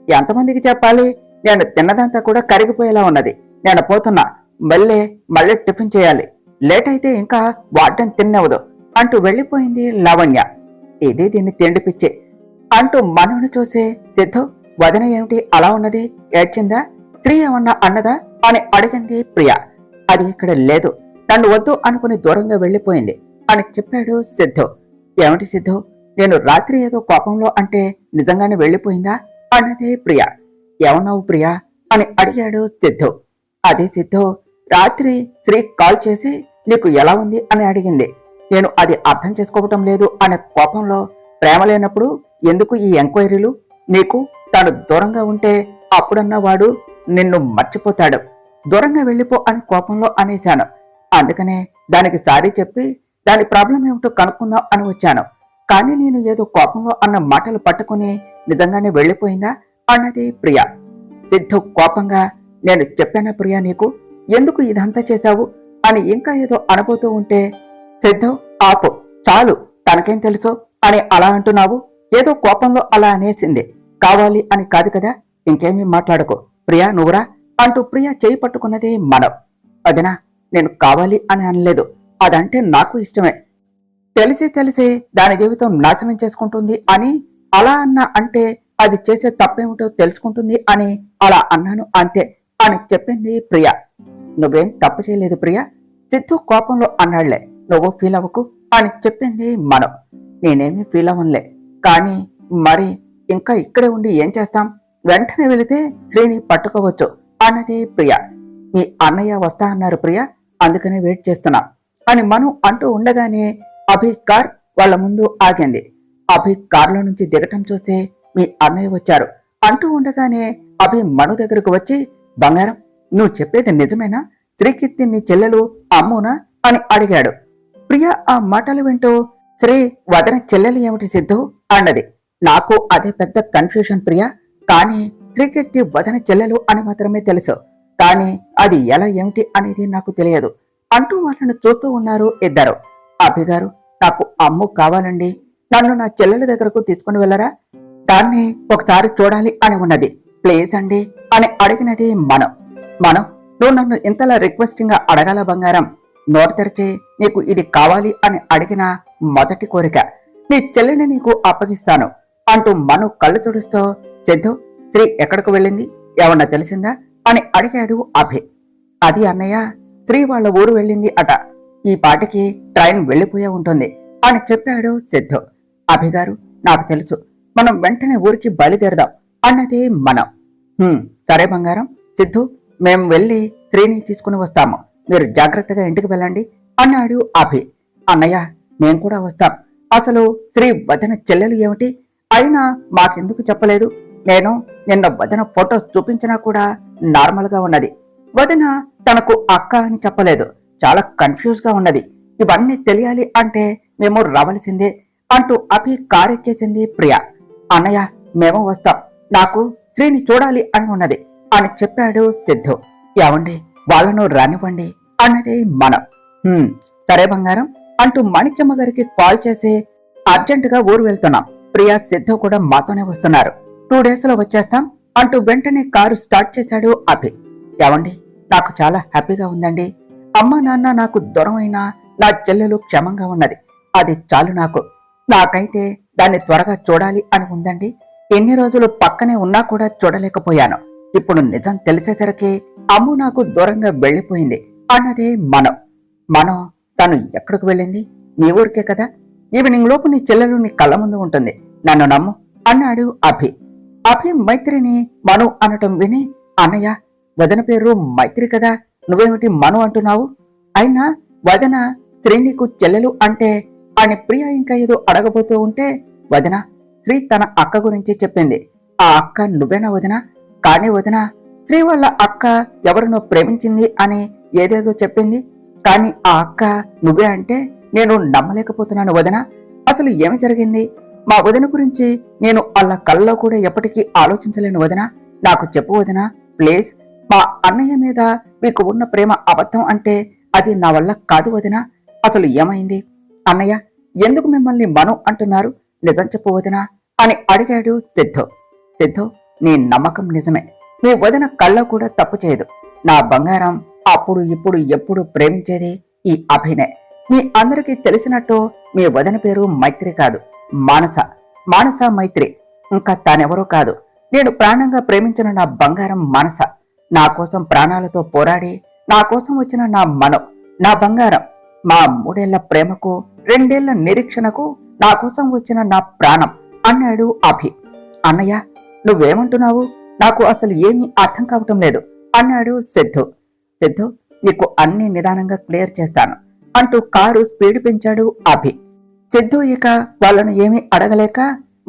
ఎంతమందికి చెప్పాలి? నేను తిన్నదంతా కూడా కరిగిపోయేలా ఉన్నది. నేను పోతున్నా, మళ్ళీ టిఫిన్ చేయాలి, లేట్ అయితే ఇంకా వార్డెన్ తిన్నవదు అంటూ వెళ్లిపోయింది లావణ్య. ఇది దీన్ని తిండి పిచ్చి అంటూ మనోని చూసి, సిద్ధు వదిన ఏమిటి అలా ఉన్నది, ఏడ్చిందా? స్త్రీ ఏమన్నా అన్నదా అని అడిగింది ప్రియా. అది ఇక్కడ లేదు, నన్ను వద్దు అనుకుని దూరంగా వెళ్లిపోయింది అని చెప్పాడు సిద్ధు. ఏమిటి సిద్ధు, నేను రాత్రి ఏదో కోపంలో అంటే నిజంగానే వెళ్లిపోయిందా అన్నది ప్రియా. ఏమన్నావు ప్రియా అని అడిగాడు సిద్ధు. అదే సిద్ధు, రాత్రి శ్రీ కాల్ చేసి నీకు ఎలా ఉంది అని అడిగింది. నేను అది అర్థం చేసుకోవటం లేదు అనే కోపంలో, ప్రేమ లేనప్పుడు ఎందుకు ఈ ఎంక్వైరీలు? నీకు తాను దూరంగా ఉంటే అప్పుడన్నా వాడు నిన్ను మర్చిపోతాడు, దూరంగా వెళ్ళిపో అని కోపంలో అనేశాను. అందుకనే దానికి సారీ చెప్పి దాని ప్రాబ్లం ఏమిటో కనుక్కుందాం అని వచ్చాను. కానీ నేను ఏదో కోపంలో అన్న మాటలు పట్టుకుని నిజంగానే వెళ్ళిపోయిందా అన్నది ప్రియా. సిద్ధు కోపంగా, నేను చెప్పానా ప్రియా నీకు, ఎందుకు ఇదంతా చేశావు అని ఇంకా ఏదో అనబోతూ ఉంటే, సిద్ధు ఆపు చాలు, తనకేం తెలుసు అని అలా అంటున్నావు? ఏదో కోపంలో అలా అనేసింది, కావాలి అని కాదు కదా, ఇంకేమీ మాట్లాడుకో. ప్రియా నువ్వురా అంటూ ప్రియా చేయి పట్టుకున్నది మనం. వదినా నేను కావాలి అని అనలేదు, అదంటే నాకు ఇష్టమే. తెలిసి దాని జీవితం నాశనం చేసుకుంటుంది అని అలా అన్నా అంటే అది చేసే తప్పేమిటో తెలుసుకుంటుంది అని అలా అన్నాను అంతే అని చెప్పింది ప్రియా. నువ్వేం తప్పు చేయలేదు ప్రియా, సిద్ధు కోపంలో అన్నాళ్లే, నువ్వు ఫీల్ అవ్వకు అని చెప్పింది మనం. నేనేమీ ఫీల్ అవ్వనులే, కానీ మరి ఇంకా ఇక్కడే ఉండి ఏం చేస్తాం? వెంటనే వెళితే శ్రీని పట్టుకోవచ్చు అన్నది ప్రియా. మీ అన్నయ్య వస్తా అన్నారు ప్రియా, అందుకనే వెయిట్ చేస్తున్నా అని మనం అంటూ ఉండగానే అభి కార్ వాళ్ళ ముందు ఆగింది. అభి కార్లో నుంచి దిగటం చూస్తే మీ అన్నయ్య వచ్చారు అంటూ ఉండగానే అభి మను దగ్గరకు వచ్చి, బంగారం నువ్వు చెప్పేది నిజమేనా? శ్రీకీర్తి నీ చెల్లెలు అమ్మునా అని అడిగాడు. ప్రియా ఆ మాటలు వింటూ, శ్రీ వదన చెల్లెలు ఏమిటి సిద్ధు అన్నది. నాకు అదే పెద్ద కన్ఫ్యూషన్ ప్రియా, కానీ శ్రీకీర్తి వదన చెల్లెలు అని మాత్రమే తెలుసు, కానీ అది ఎలా ఏమిటి అనేది నాకు తెలియదు అంటూ వాళ్ళను చూస్తూ ఉన్నారు ఇద్దరు. అభిగారు, నాకు అమ్ము కావాలండి, నన్ను నా చెల్లెల దగ్గరకు తీసుకుని వెళ్ళరా, దాన్ని ఒకసారి చూడాలి అని ఉన్నది, ప్లీజ్ అండి అని అడిగినది మనం. నువ్వు నన్ను ఇంతలా రిక్వెస్టింగ్ గా అడగాల బంగారం, నోటు తెరిచి నీకు ఇది కావాలి అని అడిగిన మొదటి కోరిక, నీ చెల్లిని నీకు అప్పగిస్తాను అంటూ మను కళ్ళు తుడుస్తూ, సిద్ధు, శ్రీ ఎక్కడికి వెళ్ళింది, ఏమన్నా తెలిసిందా అని అడిగాడు అభి. అది అన్నయ్య, శ్రీ వాళ్ళ ఊరు వెళ్ళింది అట, ఈ పాటికి ట్రైన్ వెళ్లిపోయే ఉంటుంది అని చెప్పాడు సిద్ధు. అభిగారు, నాకు తెలుసు, మనం వెంటనే ఊరికి బయలుదేరదాం అన్నది మనం. సరే బంగారం, సిద్ధు, మేం వెళ్లి శ్రీని తీసుకుని వస్తాము, మీరు జాగ్రత్తగా ఇంటికి వెళ్ళండి అన్నాడు అభి. అన్నయ్య, మేం కూడా వస్తాం, అసలు శ్రీ వదన చెల్లెలు ఏమిటి, అయినా మాకెందుకు చెప్పలేదు, నేను నిన్న వదన ఫొటోస్ చూపించినా కూడా నార్మల్ గా ఉన్నది, వదన తనకు అక్క అని చెప్పలేదు, చాలా కన్ఫ్యూజ్ గా ఉన్నది, ఇవన్నీ తెలియాలి అంటే మేము రావలసిందే అంటూ అభి కారెక్కేసింది ప్రియ. అన్నయ్య, మేము వస్తాం, నాకు శ్రీని చూడాలి అని ఉన్నది అని చెప్పాడు సిద్ధు. ఏవండి, వాళ్ళను రానివ్వండి అన్నది మనం. సరే బంగారం అంటూ మాణిక్యమ్మ గారికి కాల్ చేసి అర్జెంటుగా ఊరు వెళ్తున్నాం, ప్రియా సిద్ధు కూడా మాతోనే వస్తున్నారు, 2 days లో వచ్చేస్తాం అంటూ వెంటనే కారు స్టార్ట్ చేశాడు అభి. ఏవండి, నాకు చాలా హ్యాపీగా ఉందండి, అమ్మ నాన్న నాకు దూరం అయినా నా చెల్లెలు క్షేమంగా ఉన్నది, అది చాలు నాకు, నాకైతే దాన్ని త్వరగా చూడాలి అని ఉందండి, ఎన్ని రోజులు పక్కనే ఉన్నా కూడా చూడలేకపోయాను, ఇప్పుడు నిజం తెలిసేసరికి అమ్ము నాకు దూరంగా వెళ్లిపోయింది అన్నదే మనం తను ఎక్కడికి వెళ్ళింది, మీ ఊరికే కదా, ఈవినింగ్ లోపు నీ చెల్లెలు నీ కళ్ళ ముందు ఉంటుంది, నన్ను నమ్ము అన్నాడు అభి. అభి మైత్రిని మను అనటం విని, అన్నయ్య, వదన పేరు మైత్రి కదా, నువ్వేమిటి మను అంటున్నావు, అయినా వదన శ్రీ నీకు చెల్లెలు అంటే అని ప్రియ ఇంకా ఏదో అడగబోతూ ఉంటే, వదన, శ్రీ తన అక్క గురించి చెప్పింది, ఆ అక్క నువ్వేనా వదిన, కానీ వదిన, శ్రీ వాళ్ళ అక్క ఎవరినో ప్రేమించింది అని ఏదేదో చెప్పింది, కానీ ఆ అక్క నువ్వే అంటే నేను నమ్మలేకపోతున్నాను వదిన, అసలు ఏమి జరిగింది, మా వదిన గురించి నేను అలా కల్లో కూడా ఎప్పటికీ ఆలోచించలేను వదిన, నాకు చెప్పు వదిన ప్లీజ్, మా అన్నయ్య మీద మీకు ఉన్న ప్రేమ అబద్ధం అంటే అది నా వల్ల కాదు వదిన, అసలు ఏమైంది, అన్నయ్య ఎందుకు మిమ్మల్ని మను అంటున్నారు, నిజం చెప్పు వదిన అని అడిగాడు సిద్ధు. సిద్ధు, నీ నమ్మకం నిజమే, మీ వదిన కళ్ళ కూడా తప్పు చేయదు, నా బంగారం అప్పుడు ఇప్పుడు ఎప్పుడు ప్రేమించేది ఈ అభినే, మీ అందరికీ తెలిసినట్టు మీ వదిన పేరు మైత్రి కాదు, మానస మైత్రి, ఇంకా తానెవరో కాదు, నేను ప్రాణంగా ప్రేమించిన నా బంగారం మనస, నా కోసం ప్రాణాలతో పోరాడి నా కోసం వచ్చిన నా నా బంగారం, మా 3 ఏళ్ల ప్రేమకు 2 ఏళ్ల నిరీక్షణకు నా కోసం వచ్చిన నా ప్రాణం అన్నాడు అభి. అన్నయ్య, నువ్వేమంటున్నావు, నాకు అసలు ఏమీ అర్థం కావటం లేదు అన్నాడు సిద్ధు. సిద్ధు, నీకు అన్ని నిదానంగా క్లియర్ చేస్తాను అంటూ కారు స్పీడ్ పెంచాడు అభి. సిద్ధు ఇక వాళ్ళను ఏమీ అడగలేక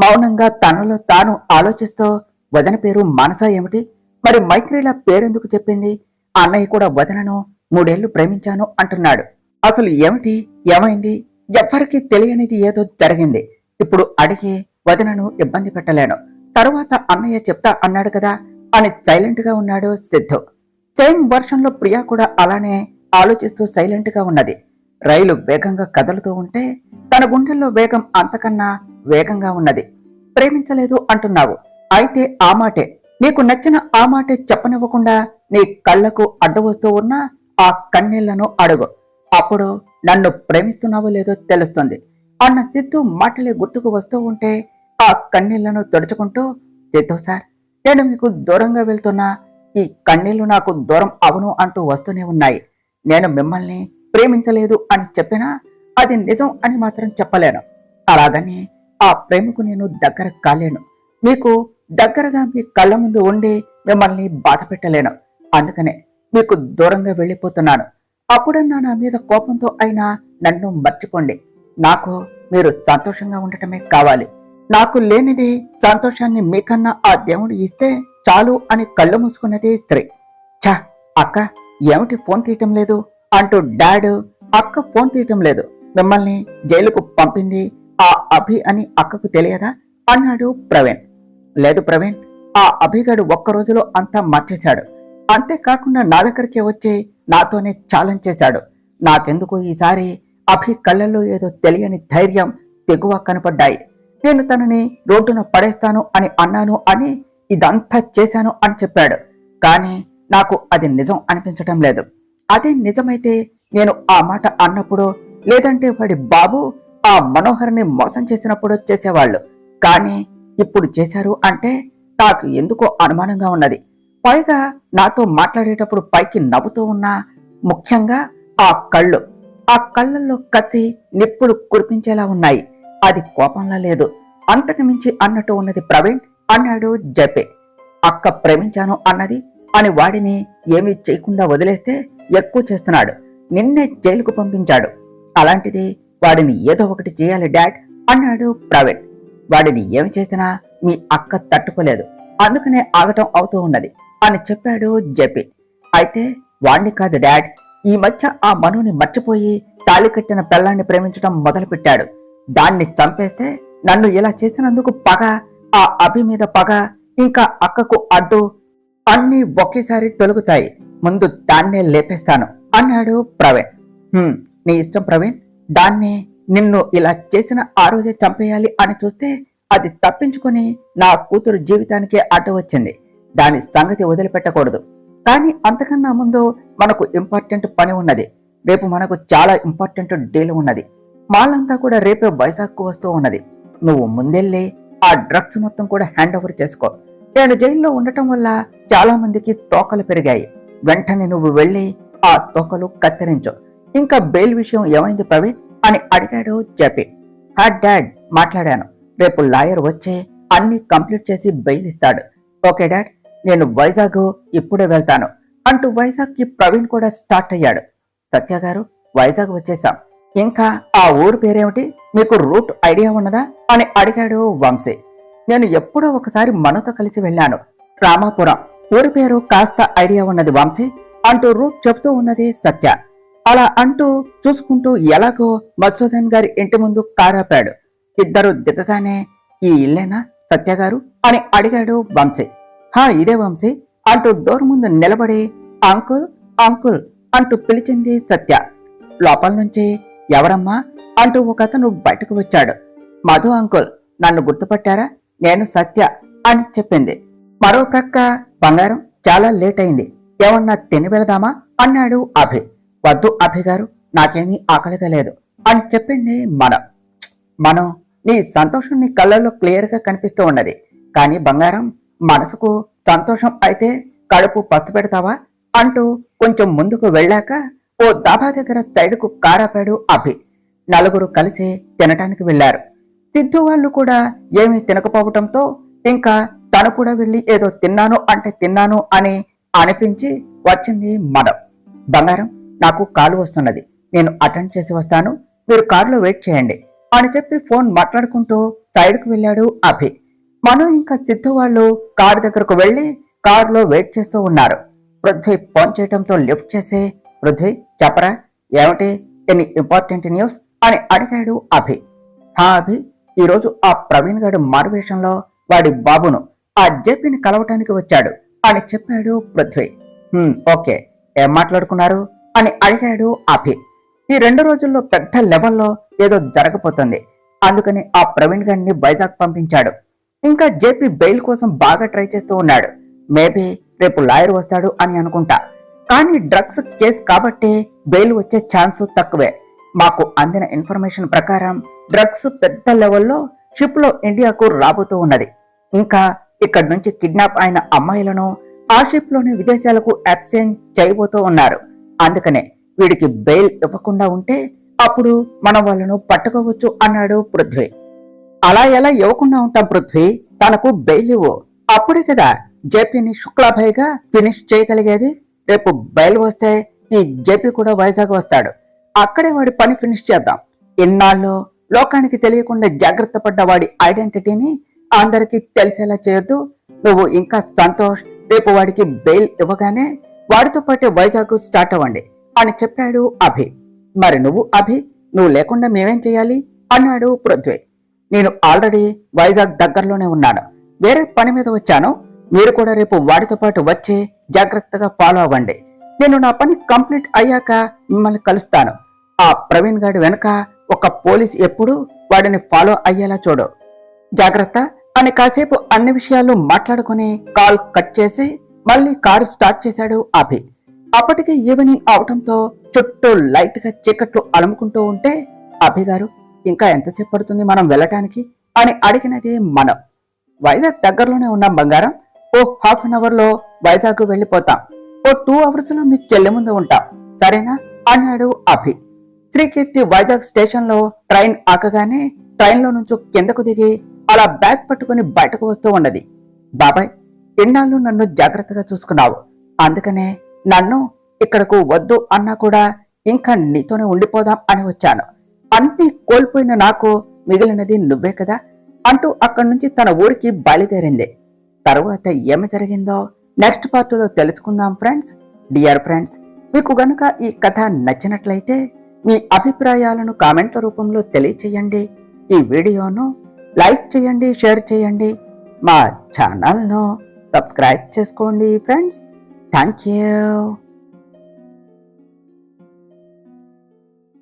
మౌనంగా తనలో తాను ఆలోచిస్తూ, వదన పేరు మనస ఏమిటి, మరి మైత్రిల పేరెందుకు చెప్పింది, అన్నయ్య కూడా వదనను 3 ఏళ్లు ప్రేమించాను అంటున్నాడు, అసలు ఏమిటి, ఏమైంది, ఎవ్వరికీ తెలియనిది ఏదో జరిగింది, ఇప్పుడు అడిగి వదనను ఇబ్బంది పెట్టలేను, తరువాత అన్నయ్య చెప్తా అన్నాడు కదా అని సైలెంట్ గా ఉన్నాడు సిద్ధు. సేమ్ వర్షన్ లో ప్రియా కూడా అలానే ఆలోచిస్తూ సైలెంట్ గా ఉన్నది. రైలు వేగంగా కదులుతూ ఉంటే తన గుండెల్లో వేగం అంతకన్నా వేగంగా ఉన్నది. ప్రేమించలేదు అంటున్నావు, అయితే ఆ మాటే, నీకు నచ్చిన ఆ మాటే చెప్పనివ్వకుండా నీ కళ్లకు అడ్డు వస్తూ ఉన్న ఆ కన్నీళ్లను అడుగు, అప్పుడు నన్ను ప్రేమిస్తున్నావో లేదో తెలుస్తుంది అన్న సిద్ధు మాటలే గుర్తుకు వస్తూ ఉంటే ఆ కన్నీళ్లను తుడుచుకుంటూ, సిద్ధు సార్, నేను మీకు దూరంగా వెళ్తున్నా, ఈ కన్నీళ్లు నాకు దూరం అవును అంటూ వస్తూనే ఉన్నాయి, నేను మిమ్మల్ని ప్రేమించలేదు అని చెప్పినా అది నిజం అని మాత్రం చెప్పలేను, అలాగని ఆ ప్రేమకు నేను దగ్గర కాలేను, మీకు దగ్గరగా మీ కళ్ళ ముందు ఉండి మిమ్మల్ని బాధ పెట్టలేను, అందుకనే మీకు దూరంగా వెళ్ళిపోతున్నాను, అప్పుడన్నా నా మీద కోపంతో అయినా నన్ను మర్చిపోండి, నాకు మీరు సంతోషంగా ఉండటమే కావాలి, నాకు లేనిది సంతోషాన్ని మీకన్నా ఆ దేవుడు ఇస్తే చాలు అని కళ్ళు మూసుకున్నది శ్రీ. ఛా, అక్క ఏమిటి ఫోన్ తీయటం లేదు అంటూ డాడ్, అక్క ఫోన్ తీయటం లేదు, మిమ్మల్ని జైలుకు పంపింది ఆ అభి అని అక్కకు తెలియదా అన్నాడు ప్రవీణ్. లేదు ప్రవీణ్, ఆ అభిగాడు ఒక్క రోజులో అంతా మార్చేశాడు. అంతేకాకుండా నా దగ్గరికి వచ్చి నాతోనే ఛాలెంజ్ చేశాడు. నాకెందుకు ఈసారి అభి కళ్ళల్లో ఏదో తెలియని ధైర్యం, తెగువ కనపడ్డాయి. నేను తనని రోడ్డున పడేస్తాను అని అన్నాను అని ఇదంతా చేశాను అని చెప్పాడు. కానీ నాకు అది నిజం అనిపించటం లేదు. అదే నిజమైతే నేను ఆ మాట అన్నప్పుడు, లేదంటే వాడి బాబు ఆ మనోహర్ని మోసం చేసినప్పుడు చేసేవాళ్ళు. కానీ ఇప్పుడు చేశారు అంటే నాకు ఎందుకో అనుమానంగా ఉన్నది. పైగా నాతో మాట్లాడేటప్పుడు పైకి నవ్వుతూ ఉన్నా, ముఖ్యంగా ఆ కళ్ళు, ఆ కళ్ళల్లో కత్తి నిప్పులు కురిపించేలా ఉన్నాయి. అది కోపంలా లేదు, అంతకు మించి అన్నట్టు ఉన్నది ప్రవీణ్ అన్నాడు జపే. అక్క ప్రేమించాను అన్నది అని వాడిని ఏమీ చేయకుండా వదిలేస్తే ఎక్కువ చేస్తున్నాడు. నిన్నే జైలుకు పంపించాడు. అలాంటిది వాడిని ఏదో ఒకటి చేయాలి డాడ్ అన్నాడు ప్రవీణ్. వాడిని ఏమి చేసినా మీ అక్క తట్టుకోలేదు, అందుకనే ఆగటం అవుతూ ఉన్నది అని చెప్పాడు జపి. అయితే వాణ్ణి కాదు డాడ్, ఈ మధ్య ఆ మనుని మర్చిపోయి తాళి కట్టిన పెళ్లాన్ని ప్రేమించడం మొదలుపెట్టాడు. దాన్ని చంపేస్తే నన్ను ఇలా చేసినందుకు పగ, ఆ అభి మీద పగ, ఇంకా అక్కకు అడ్డు అన్నీ ఒకేసారి తొలుగుతాయి. ముందు దాన్నే లేపేస్తాను అన్నాడు ప్రవీణ్. నీ ఇష్టం ప్రవీణ్, దాన్ని నిన్ను ఇలా చేసిన ఆ రోజే చంపేయాలి అని చూస్తే అది తప్పించుకొని నా కూతురు జీవితానికే అడ్డు వచ్చింది. దాని సంగతి వదిలిపెట్టకూడదు. కానీ అంతకన్నా ముందు మనకు ఇంపార్టెంట్ పని ఉన్నది. రేపు మనకు చాలా ఇంపార్టెంట్ డీల్ ఉన్నది. మాలంతా కూడా రేపే వైజాగ్కు వస్తూ ఉన్నది. నువ్వు ముందెళ్ళి ఆ డ్రగ్స్ మొత్తం కూడా హ్యాండ్ ఓవర్ చేసుకో. నేను జైల్లో ఉండటం వల్ల చాలా మందికి తోకలు పెరిగాయి. వెంటనే నువ్వు వెళ్ళి ఆ తోకలు కత్తిరించు. ఇంకా బెయిల్ విషయం ఏమైంది ప్రవీణ్ అని అడిగాడు జపి. డాడ్ మాట్లాడాను, రేపు లాయర్ వచ్చి అన్ని కంప్లీట్ చేసి బెయిల్ ఇస్తాడు. ఓకే డాడ్, నేను వైజాగ్ ఇప్పుడే వెళ్తాను అంటూ వైజాగ్ కి ప్రవీణ్ కూడా స్టార్ట్ అయ్యాడు. సత్య గారు, వైజాగ్ వచ్చేసాం. ఇంకా ఆ ఊరు పేరేమిటి, మీకు రూట్ ఐడియా ఉన్నదా అని అడిగాడు వంశీ. నేను ఎప్పుడో ఒకసారి మనతో కలిసి వెళ్ళాను, రామాపురం. ఊరి పేరు కాస్త ఐడియా ఉన్నది వంశీ అంటూ రూట్ చెబుతూ ఉన్నది సత్య. అలా అంటూ చూసుకుంటూ ఎలాగో మధుసూదన్ గారి ఇంటి ముందు కారాపాడు. ఇద్దరు దిగగానే ఈ ఇల్లేనా సత్య గారు అని అడిగాడు వంశీ. ఇదే వంశీ అంటూ డోర్ ముందు నిలబడి అంకుల్ అంకుల్ అంటూ పిలిచింది సత్య. లోపల నుంచి ఎవరమ్మా అంటూ ఒకతను బయటకు వచ్చాడు. మధు అంకుల్, నన్ను గుర్తుపట్టారా, నేను సత్య అని చెప్పింది. మరో ప్రక్క బంగారం, చాలా లేట్ అయింది, ఏమన్నా తిని వెళదామా అన్నాడు అభి. వద్దు అభి గారు, నాకేమీ ఆకలిగా లేదు అని చెప్పింది మనం. నీ సంతోషం నీ కళ్ళల్లో క్లియర్ గా కనిపిస్తూ ఉన్నది. కానీ బంగారం, మనసుకు సంతోషం అయితే కడుపు పస్తు పెడతావా అంటూ కొంచెం ముందుకు వెళ్ళాక ఓ దాబా దగ్గర సైడుకు కారాపాడు అభి. నలుగురు కలిసి తినటానికి వెళ్లారు. సిద్ధు వాళ్ళు కూడా ఏమీ తినకపోవటంతో ఇంకా తను కూడా వెళ్ళి ఏదో తిన్నాను అంటే తిన్నాను అని అనిపించి వచ్చింది బంగారం, నాకు కాలు వస్తున్నది, నేను అటెండ్ చేసి వస్తాను, మీరు కారులో వెయిట్ చేయండి అని చెప్పి ఫోన్ మాట్లాడుకుంటూ సైడ్కు వెళ్ళాడు అభి. మను ఇంకా సిద్ధు వాళ్ళు కారు దగ్గరకు వెళ్లి కారులో వెయిట్ చేస్తూ ఉన్నారు. పృథ్వీ ఫోన్ చేయడంతో లిఫ్ట్ చేసి, పృథ్వీ చెప్పరా, ఏమిటి, ఎన్ని ఇంపార్టెంట్ న్యూస్ అని అడిగాడు అభి. అభి, ఈరోజు ఆ ప్రవీణ్ గారు మారువేషంలో వాడి బాబును ఆ జేపీని కలవటానికి వచ్చాడు అని చెప్పాడు పృథ్వీ. ఓకే, ఏం మాట్లాడుకున్నారు అని అడిగాడు అభి. ఈ 2 రోజుల్లో పెద్ద లెవెల్లో ఏదో జరగబోతుంది, అందుకని ఆ ప్రవీణ్ గారిని వైజాగ్ పంపించాడు. ఇంకా జేపీ బెయిల్ కోసం బాగా ట్రై చేస్తూ ఉన్నాడు. మేబీ రేపు లాయర్ వస్తాడు అని అనుకుంటా. కానీ డ్రగ్స్ కేసు కాబట్టి బెయిల్ వచ్చే ఛాన్స్ తక్కువే. మాకు అందిన ఇన్ఫర్మేషన్ ప్రకారం డ్రగ్స్ పెద్ద లెవెల్లో షిప్ లో ఇండియాకు రాబోతూ ఉన్నది. ఇంకా ఇక్కడి నుంచి కిడ్నాప్ అయిన అమ్మాయిలను ఆ షిప్ లోని విదేశాలకు ఎక్స్చేంజ్ చేయబోతూ ఉన్నారు. అందుకనే వీడికి బెయిల్ ఇవ్వకుండా ఉంటే అప్పుడు మనం వాళ్ళను పట్టుకోవచ్చు అన్నాడు పృథ్వీ. అలా ఎలా ఇవ్వకుండా ఉంటాం పృథ్వీ, తనకు బెయిల్ ఇవ్వు, అప్పుడే కదా జేపీని శుక్లాభాయిగా ఫినిష్ చేయగలిగేది. రేపు బెయిల్ వస్తే ఈ జేపీ కూడా వైజాగ్ వస్తాడు, అక్కడే వాడి పని ఫినిష్ చేద్దాం. ఇన్నాళ్ళు లోకానికి తెలియకుండా జాగ్రత్త పడ్డ వాడి ఐడెంటిటీని అందరికీ తెలిసేలా చేయొద్దు. నువ్వు ఇంకా సంతోష్ రేపు వాడికి బెయిల్ ఇవ్వగానే వాడితో పాటే వైజాగ్ స్టార్ట్ అవ్వండి అని చెప్పాడు అభి. మరి నువ్వు అభి, నువ్వు లేకుండా మేమేం చేయాలి అన్నాడు పృథ్వీ. నేను ఆల్రెడీ వైజాగ్ దగ్గరలోనే ఉన్నాను, వేరే పని మీద వచ్చాను, మీరు కూడా రేపు వాడితో పాటు వచ్చి జాగ్రత్తగా ఫాలో అవ్వండి. నేను నా పని కంప్లీట్ అయ్యాక మిమ్మల్ని కలుస్తాను. ఆ ప్రవీణ్ గాడి వెనుక ఒక పోలీస్ ఎప్పుడు వాడిని ఫాలో అయ్యేలా చూడు. జాగ్రత్త అని కాసేపు అన్ని విషయాలు మాట్లాడుకుని కాల్ కట్ చేసి మళ్ళీ కారు స్టార్ట్ చేశాడు అభి. అప్పటికి ఈవినింగ్ అవటంతో చుట్టూ లైట్ గా చీకట్లు అలుముకుంటూ ఉంటే, అభి గారు ఇంకా ఎంతసేపు పడుతుంది మనం వెళ్ళటానికి అని అడిగినది మనం. వైజాగ్ దగ్గరలోనే ఉన్నాం బంగారం. ఓ హాఫ్ అన్ అవర్ లో వైజాగ్ వెళ్ళిపోతాం. ఓ 2 అవర్స్ లో మీ చెల్లె ముందు ఉంటాం, సరేనా అన్నాడు అభి. శ్రీకీర్తి వైజాగ్ స్టేషన్ లో ట్రైన్ ఆకగానే ట్రైన్ లో నుంచి కిందకు దిగి అలా బ్యాగ్ పట్టుకుని బయటకు వస్తూ ఉన్నది. బాబాయ్, ఇన్నాళ్ళు నన్ను జాగ్రత్తగా చూసుకున్నావు, అందుకనే నన్ను ఇక్కడకు వద్దు అన్నా కూడా ఇంకా నీతోనే ఉండిపోదాం అని వచ్చాను. అన్ని కోల్పోయిన నాకు మిగిలినది నువ్వే కదా అంటూ అక్కడి నుంచి తన ఊరికి బయలుదేరింది. తరువాత ఏమి జరిగిందో నెక్స్ట్ పార్ట్లో తెలుసుకుందాం ఫ్రెండ్స్. డియర్ ఫ్రెండ్స్, మీకు గనుక ఈ కథ నచ్చినట్లయితే మీ అభిప్రాయాలను కామెంట్ల రూపంలో తెలియచేయండి. ఈ వీడియోను లైక్ చేయండి, షేర్ చేయండి, మా ఛానల్ను సబ్స్క్రైబ్ చేసుకోండి ఫ్రెండ్స్. Thank you.